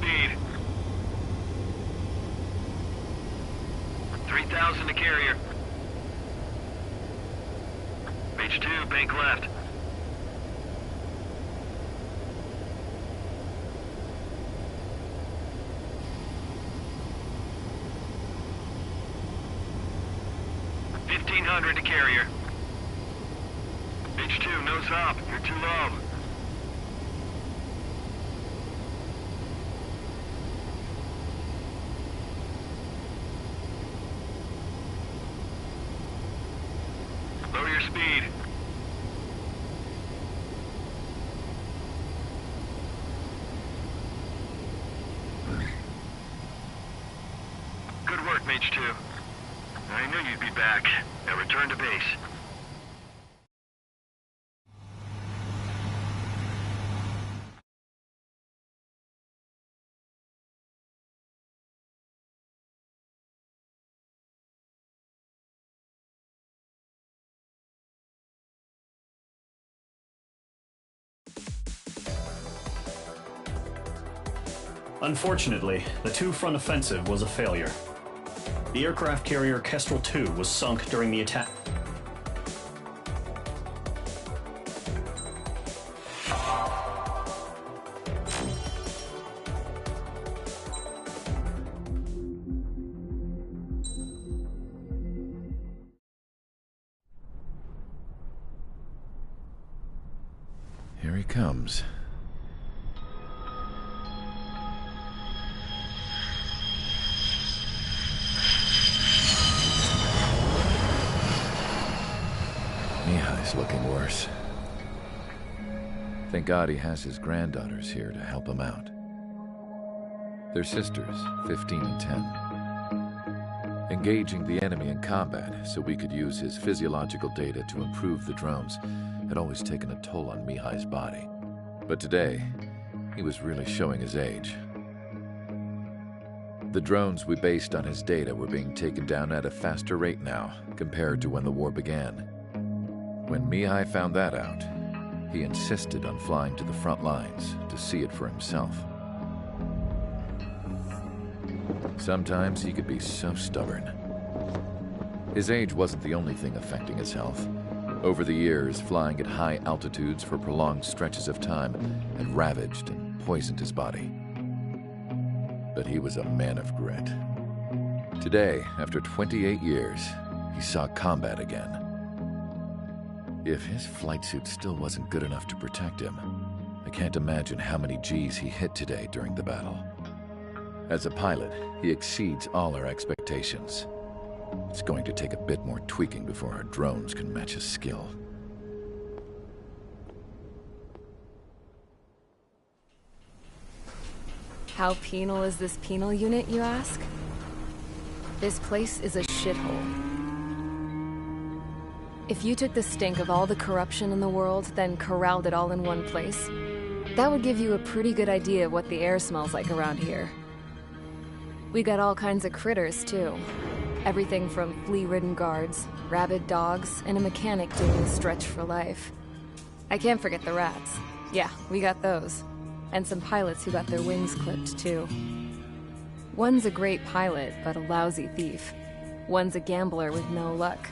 speed. 3,000 to carrier. H2, bank left. $1,500 to carrier. H2, nose up. You're too low. Lower your speed. Good work, Mage 2. I knew you'd be back. Now return to base. Unfortunately, the two-front offensive was a failure. The aircraft carrier Kestrel II was sunk during the attack. Here he comes. Mihai's looking worse. Thank God he has his granddaughters here to help him out. They're sisters, 15 and 10. Engaging the enemy in combat so we could use his physiological data to improve the drones had always taken a toll on Mihai's body. But today, he was really showing his age. The drones we based on his data were being taken down at a faster rate now compared to when the war began. When Mihai found that out, he insisted on flying to the front lines to see it for himself. Sometimes he could be so stubborn. His age wasn't the only thing affecting his health. Over the years, flying at high altitudes for prolonged stretches of time had ravaged and poisoned his body. But he was a man of grit. Today, after 28 years, he saw combat again. If his flight suit still wasn't good enough to protect him, I can't imagine how many G's he hit today during the battle. As a pilot, he exceeds all our expectations. It's going to take a bit more tweaking before our drones can match his skill. How penal is this penal unit, you ask? This place is a shithole. If you took the stink of all the corruption in the world, then corralled it all in one place, that would give you a pretty good idea of what the air smells like around here. We got all kinds of critters, too. Everything from flea-ridden guards, rabid dogs, and a mechanic doing the stretch for life. I can't forget the rats. Yeah, we got those. And some pilots who got their wings clipped, too. One's a great pilot, but a lousy thief. One's a gambler with no luck.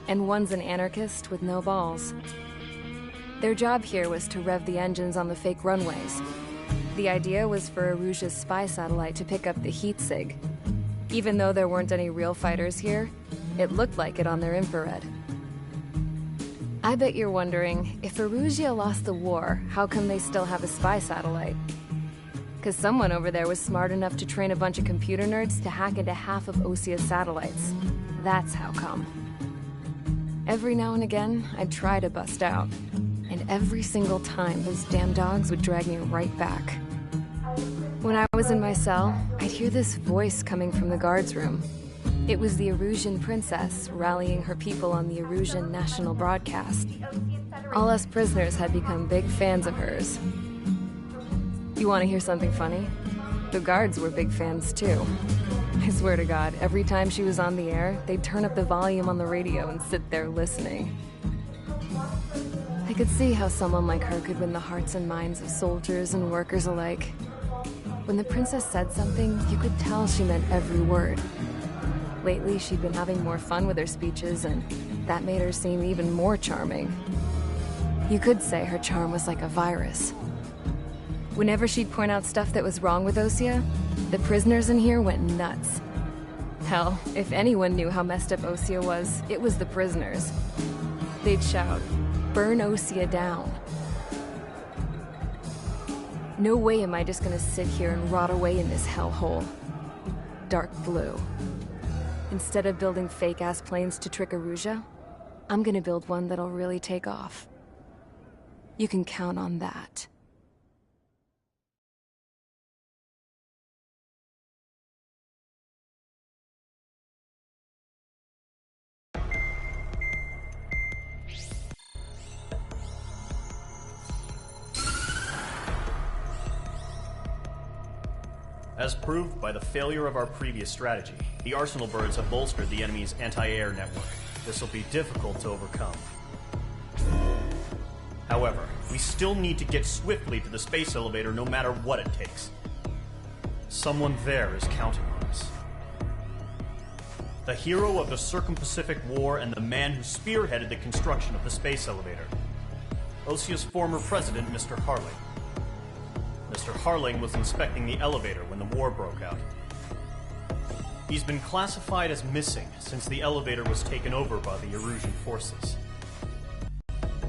And one's an anarchist with no balls. Their job here was to rev the engines on the fake runways. The idea was for Aruja's spy satellite to pick up the heat sig. Even though there weren't any real fighters here, it looked like it on their infrared. I bet you're wondering, if Aruja lost the war, how come they still have a spy satellite? Because someone over there was smart enough to train a bunch of computer nerds to hack into half of Osia's satellites. That's how come. Every now and again, I'd try to bust out. And every single time, those damn dogs would drag me right back. When I was in my cell, I'd hear this voice coming from the guards room. It was the Erusian princess rallying her people on the Erusian national broadcast. All us prisoners had become big fans of hers. You want to hear something funny? The guards were big fans too. I swear to God, every time she was on the air, they'd turn up the volume on the radio and sit there listening. I could see how someone like her could win the hearts and minds of soldiers and workers alike. When the princess said something, you could tell she meant every word. Lately, she'd been having more fun with her speeches, and that made her seem even more charming. You could say her charm was like a virus. Whenever she'd point out stuff that was wrong with Osea, the prisoners in here went nuts. Hell, if anyone knew how messed up Osea was, it was the prisoners. They'd shout, "Burn Osea down." No way am I just gonna sit here and rot away in this hellhole. Dark blue. Instead of building fake-ass planes to trick Aruja, I'm gonna build one that'll really take off. You can count on that. As proved by the failure of our previous strategy, the Arsenal birds have bolstered the enemy's anti-air network. This will be difficult to overcome. However, we still need to get swiftly to the space elevator no matter what it takes. Someone there is counting on us. The hero of the Circum-Pacific War and the man who spearheaded the construction of the space elevator. Osea's former president, Mr. Harling. Mr. Harling was inspecting the elevator when the war broke out. He's been classified as missing since the elevator was taken over by the Erusian forces.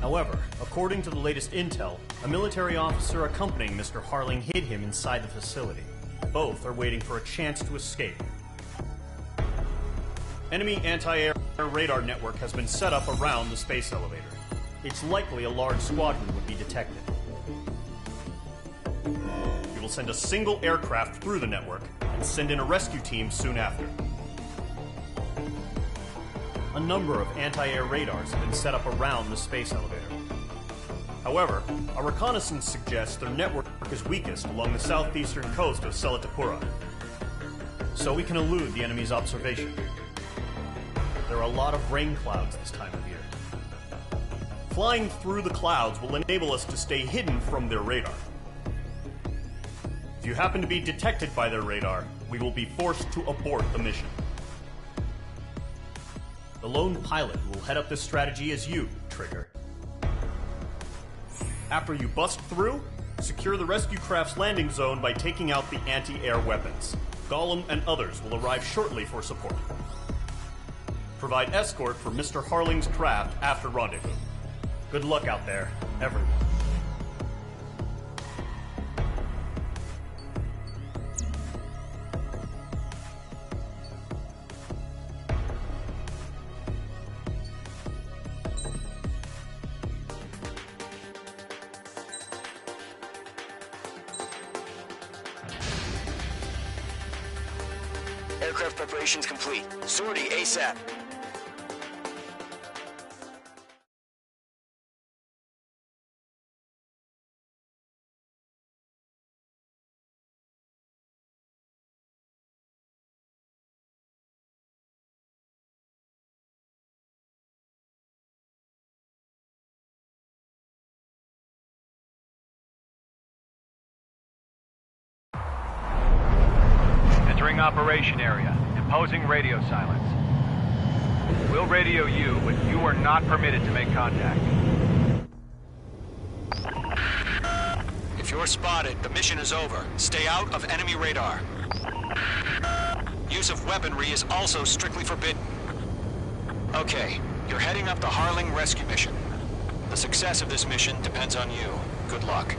However, according to the latest intel, a military officer accompanying Mr. Harling hid him inside the facility. Both are waiting for a chance to escape. Enemy anti-air radar network has been set up around the space elevator. It's likely a large squadron would be detected. We will send a single aircraft through the network and send in a rescue team soon after. A number of anti-air radars have been set up around the space elevator. However, our reconnaissance suggests their network is weakest along the southeastern coast of Selatapura, so we can elude the enemy's observation. There are a lot of rain clouds this time of year. Flying through the clouds will enable us to stay hidden from their radar. If you happen to be detected by their radar, we will be forced to abort the mission. The lone pilot who will head up this strategy is you, Trigger. After you bust through, secure the rescue craft's landing zone by taking out the anti-air weapons. Gollum and others will arrive shortly for support. Provide escort for Mr. Harling's craft after rendezvous. Good luck out there, everyone. Aircraft preparations complete. Sortie ASAP. Entering operation area. Imposing radio silence. We'll radio you, but you are not permitted to make contact. If you're spotted, the mission is over. Stay out of enemy radar. Use of weaponry is also strictly forbidden. Okay, you're heading up the Harling rescue mission. The success of this mission depends on you. Good luck.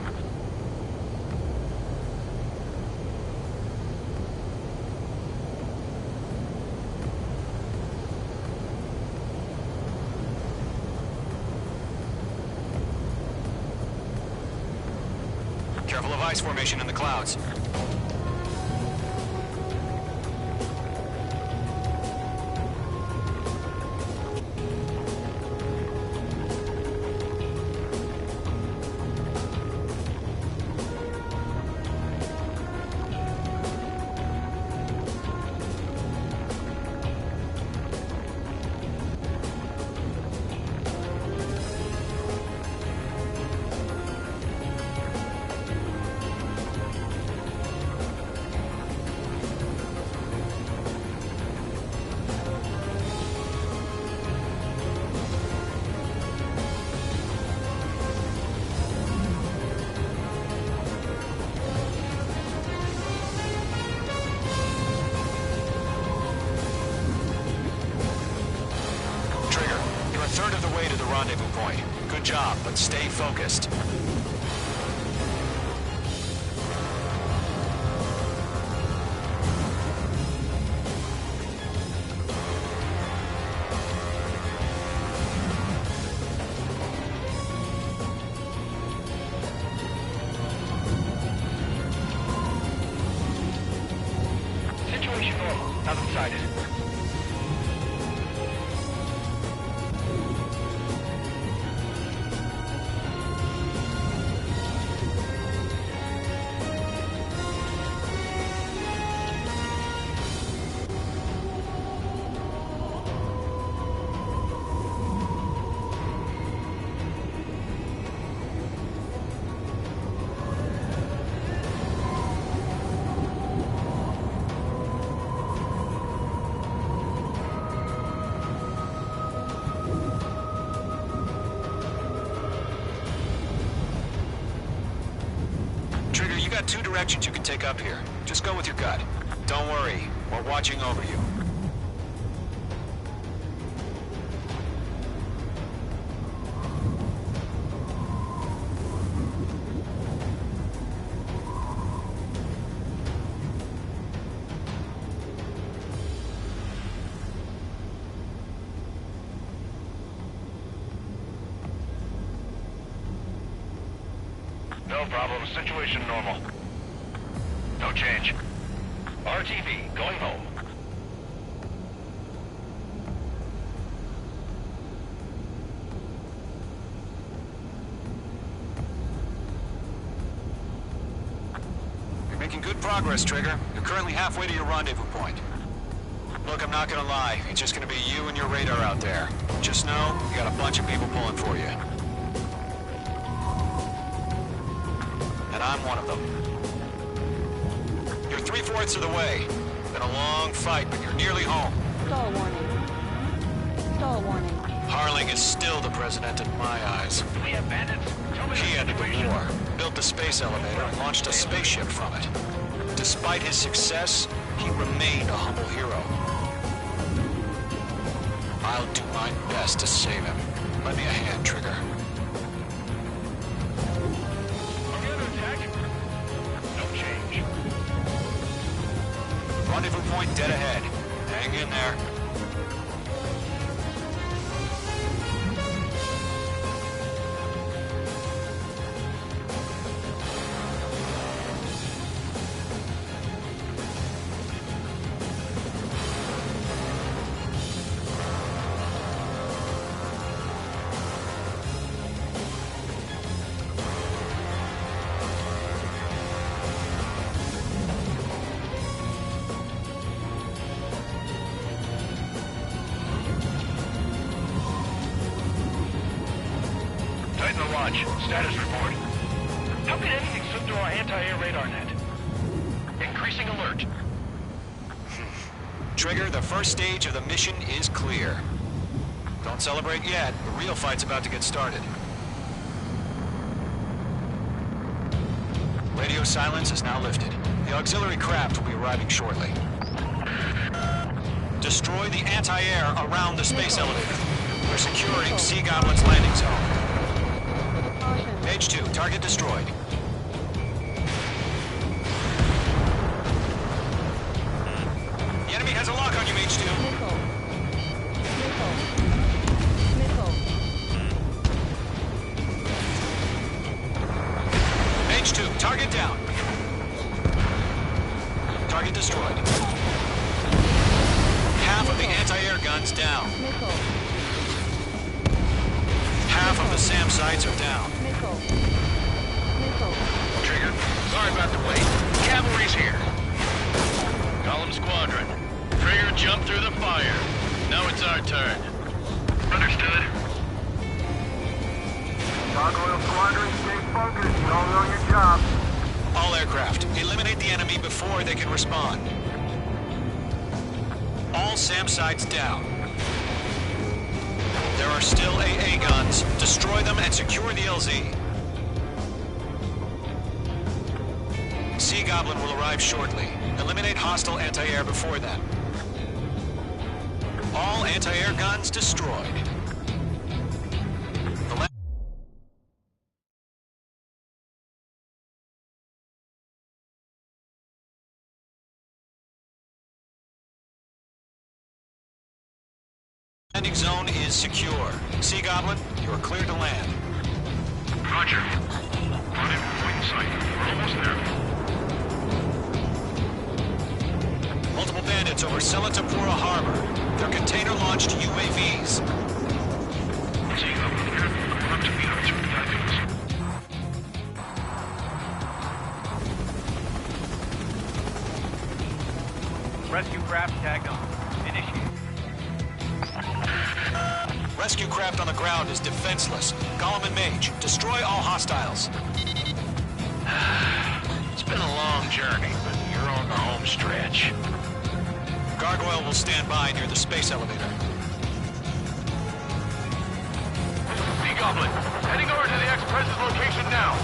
Careful of ice formation in the clouds. the way to the rendezvous point. Good job, but stay focused. Situation normal. Nothing sighted. Trigger, you got 2 directions you can take up here. Just go with your gut. Don't worry, we're watching over you. No problem. Situation normal. No change. RTV, going home. You're making good progress, Trigger. You're currently halfway to your rendezvous point. Look, I'm not gonna lie. It's just gonna be you and your radar out there. Just know, you got a bunch of people pulling for you. And I'm one of them. You're 3/4 of the way. Been a long fight, but you're nearly home. Stall warning. Stall warning. Harling is still the president in my eyes. Do we have bandits? Tell me He the ended the situation. war, built the space elevator, and launched a spaceship from it. Despite his success, he remained a humble hero. I'll do my best to save him. Lend me a hand, Trigger. No change. Rendezvous point dead ahead. Hang in there. Titan to launch. Status report. How could anything slip through our anti-air radar net? Increasing alert. Trigger, the first stage of the mission is clear. Don't celebrate yet. The real fight's about to get started. Radio silence is now lifted. The auxiliary craft will be arriving shortly. Destroy the anti-air around the space elevator. We're securing Sea Goblin's landing zone. Page 2, target destroyed. The enemy has a lock on you, Mage 2. Mage 2, target down. Target destroyed. Half of the anti-air guns down. Half of the SAM sites are down. Trigger, sorry about the wait. Cavalry's here. Column Squadron. Trigger jumped through the fire. Now it's our turn. Understood. Gargoyle Squadron, stay focused. You all know your job. All aircraft, eliminate the enemy before they can respond. All SAM sites down. There are still AA guns. Destroy them and secure the LZ. Sea Goblin will arrive shortly. Eliminate hostile anti-air before then. All anti-air guns destroyed. Landing zone is secure. Sea Goblin, you are cleared to land. Roger. Rendezvous point in sight. We're almost there. Multiple bandits over Selatapura Harbor. They're container-launched UAVs. Sea Goblin here. Confirm to meet our 2 tactics. Rescue craft tagged on. Initiate. Rescue craft on the ground is defenseless. Gollum and Mage, destroy all hostiles. It's been a long journey, but you're on the home stretch. Gargoyle will stand by near the space elevator. Sea Goblin, heading over to the Express's location now.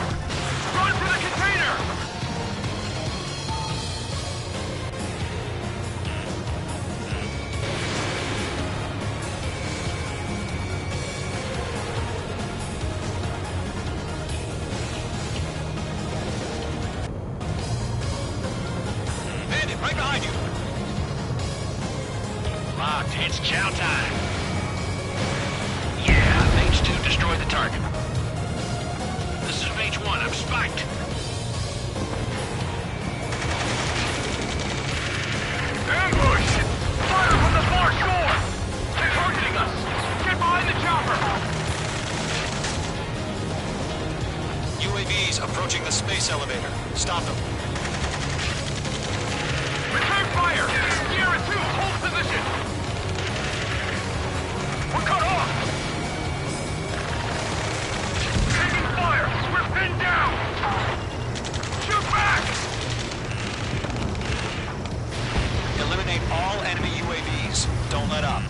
Run for the container! Bandit, right behind you! Locked, it's chow time. Yeah, Mage 2 destroy the target. This is Mage 1, I'm spiked. Ambush! Fire from the far shore! They're targeting us! Get behind the chopper! UAVs approaching the space elevator. Stop them. Return fire! Sierra 2, hold position! We're cut off! Taking fire! We're pinned down! Shoot back! Eliminate all enemy UAVs. Don't let up.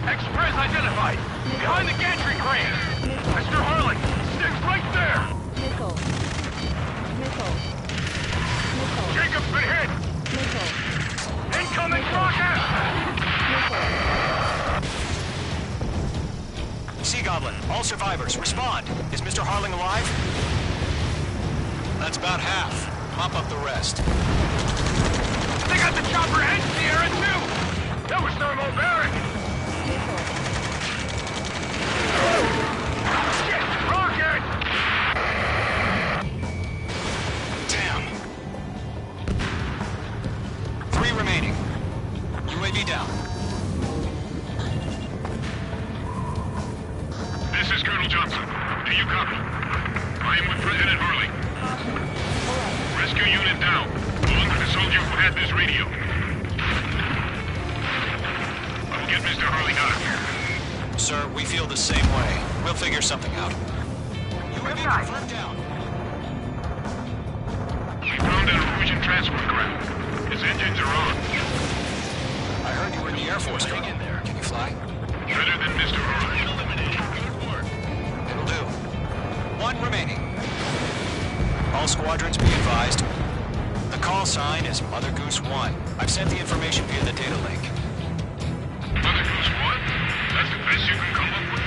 Express identified! Behind the gantry crane! Mr. Harlan, stick right there! Nickel. Jacob's been hit! Incoming rocket! Sea Goblin, all survivors, respond. Is Mr. Harling alive? That's about half. Mop up the rest. They got the chopper and Sierra too! That was thermobaric! Shit! Rocket! Damn. 3 remaining. UAV down. This is Colonel Johnson. Do you copy? I am with President Harley. Rescue unit down. Belong to the soldier who had this radio. I will get Mr. Harley out of here. Sir, we feel the same way. We'll figure something out. UAV confirmed down. We found an Norwegian transport craft. His engines are on. I heard you were in the Air Force, Colonel. In there. Can you fly? Better than Mr. Harley. Eliminated. Good work. It'll do. 1 remaining. All squadrons be advised. The call sign is Mother Goose 1. I've sent the information via the data link. Mother Goose 1? That's the best you can come up with?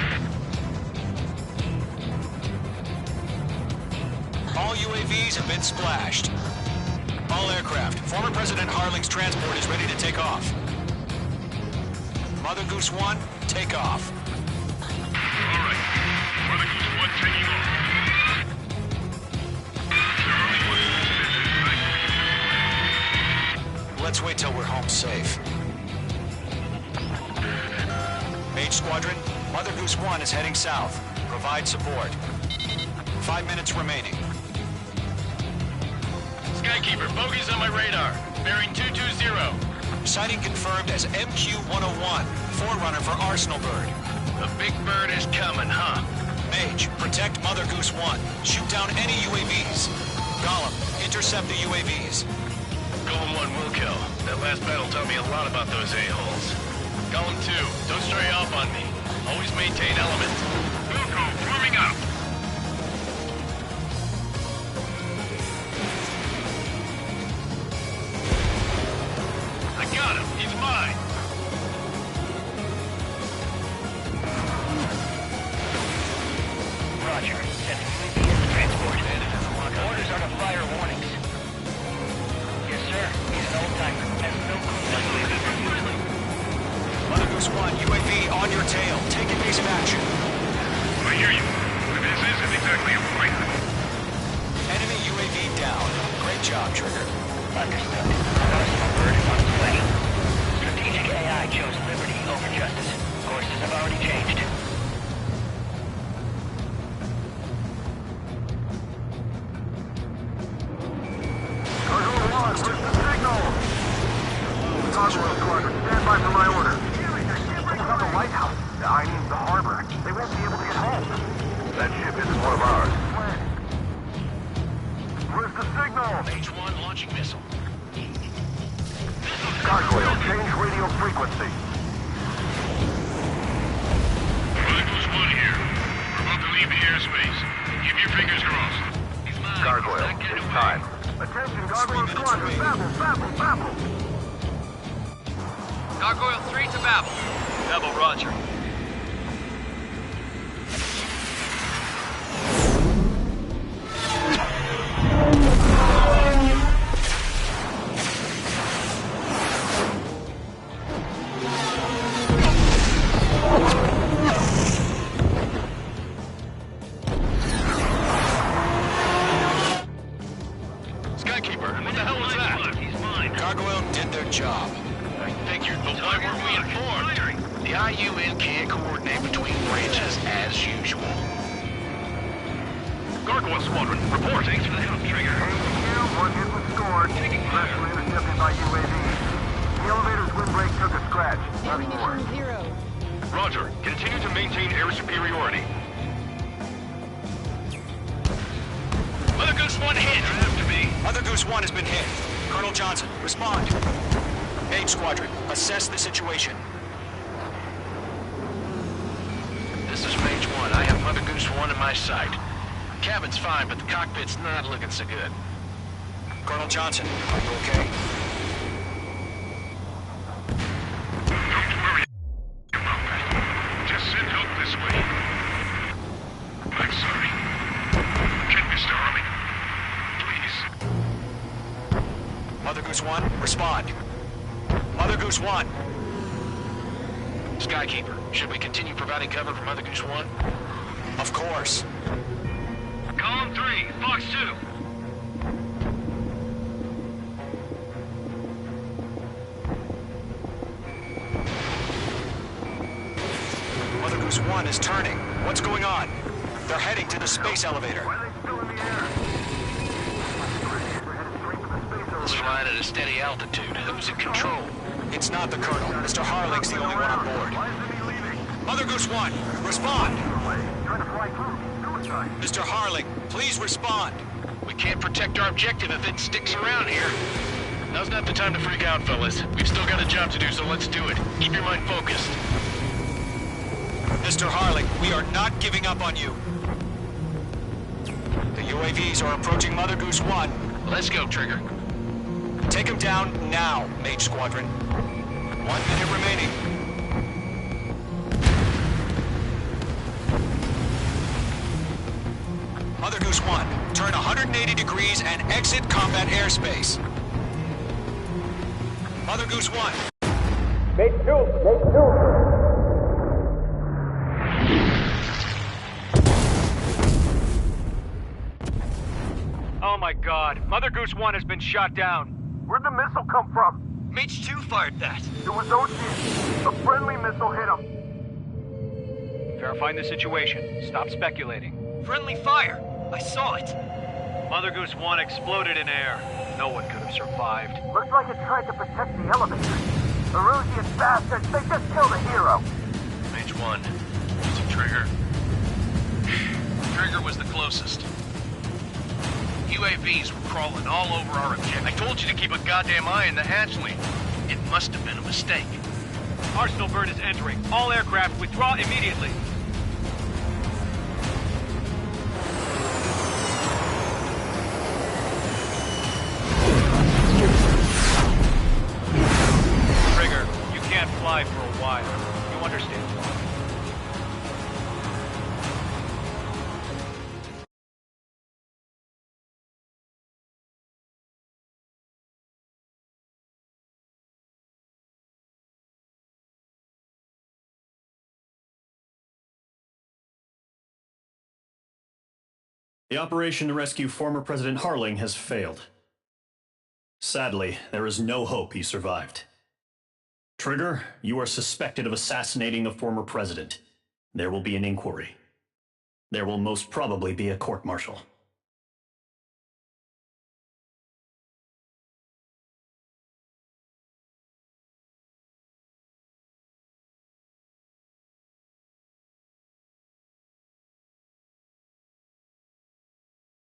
All UAVs have been splashed. All aircraft. Former President Harling's transport is ready to take off. Mother Goose 1, take off. All right. Mother Goose 1 taking off. Let's wait till we're home safe. Mage Squadron, Mother Goose 1 is heading south. Provide support. 5 minutes remaining. Skykeeper, bogey's on my radar. Bearing 220. Sighting confirmed as MQ-101, forerunner for Arsenal Bird. The big bird is coming, huh? Mage, protect Mother Goose 1. Shoot down any UAVs. Gollum, intercept the UAVs. Golem 1 will kill. That last battle taught me a lot about those a-holes. Golem 2, don't stray off on me. Always maintain element. Wilco, forming up. I got him. He's mine. Roger. Sending UAV as transport. Orders are to fire warnings. Yes, sir. He's an old-timer. Has no clue. Mother Goose Goose 1, UAV on your tail. Take evasive action. I hear you, but this isn't exactly a fight. Enemy UAV down. Great job, Trigger. Understood. Arsenal bird is on its way. Strategic AI chose liberty over justice. Courses have already changed. Where's the signal? Coswell Squadron, stand by for my order. Someone's on the lighthouse. I mean, the harbor. They won't be able to get home. That ship isn't one of ours. Where's the signal? H1 launching missile. Gargoyle, change radio frequency. Goose 1 here. We're about to leave the airspace. Keep your fingers crossed. Gargoyle, it's time. Attention, Gargoyle Squadron, Babel. Gargoyle 3 to Babel. Babel, roger. Skykeeper, what the hell was that? He's mine. Gargoyle did their job. I figured, but why weren't we informed? The IUN can't coordinate between branches as usual. Gargoyle Squadron, report. Thanks for the help, Trigger. One hit was scored. Successfully intercepted by UAV. The elevator's windbreak took a scratch. Nothing more. Roger. Continue to maintain air superiority. Mother Goose 1 hit. After me. Mother Goose 1 has been hit. Colonel Johnson, respond. H Squadron, assess the situation. This is Mage 1. I have Mother Goose 1 in my sight. Cabin's fine, but the cockpit's not looking so good. Colonel Johnson, are you okay? Don't worry about that. Just send help this way. I'm sorry. Get Mr. Harley. Please. Mother Goose 1, respond. Mother Goose 1. Skykeeper, should we continue providing cover for Mother Goose 1? Of course. Column 3, Fox 2. Mother Goose 1 is turning. What's going on? They're heading to the space elevator. Why are they still in the air? We're headed straight for the space It's elevator. flying at a steady altitude. Who's in control? It's not the Colonel. Mr. Harling's the only one on board. Why isn't he leaving? Mother Goose 1, respond! Trying to fly through. Suicide. Mr. Harling, please respond. We can't protect our objective if it sticks around here. Now's not the time to freak out, fellas. We've still got a job to do, so let's do it. Keep your mind focused. Mr. Harling, we are not giving up on you. The UAVs are approaching Mother Goose 1. Let's go, Trigger. Take him down now, Mage Squadron. 1 minute remaining. Mother Goose 1, turn 180 degrees and exit combat airspace. Mother Goose 1. Make two. Oh my god. Mother Goose 1 has been shot down. Where'd the missile come from? Mage 2 fired that. It was Ocean. A friendly missile hit him. Verifying the situation. Stop speculating. Friendly fire. I saw it. Mother Goose 1 exploded in air. No one could have survived. Looks like it tried to protect the elevator. Erusian bastards, they just killed a hero. Mage 1. Was it Trigger? Trigger was the closest. UAVs were crawling all over our objective. I told you to keep a goddamn eye on the hatchling. It must have been a mistake. Arsenal bird is entering. All aircraft withdraw immediately. Trigger, you can't fly for a while. You understand why. The operation to rescue former President Harling has failed. Sadly, there is no hope he survived. Trigger, you are suspected of assassinating the former president. There will be an inquiry. There will most probably be a court-martial.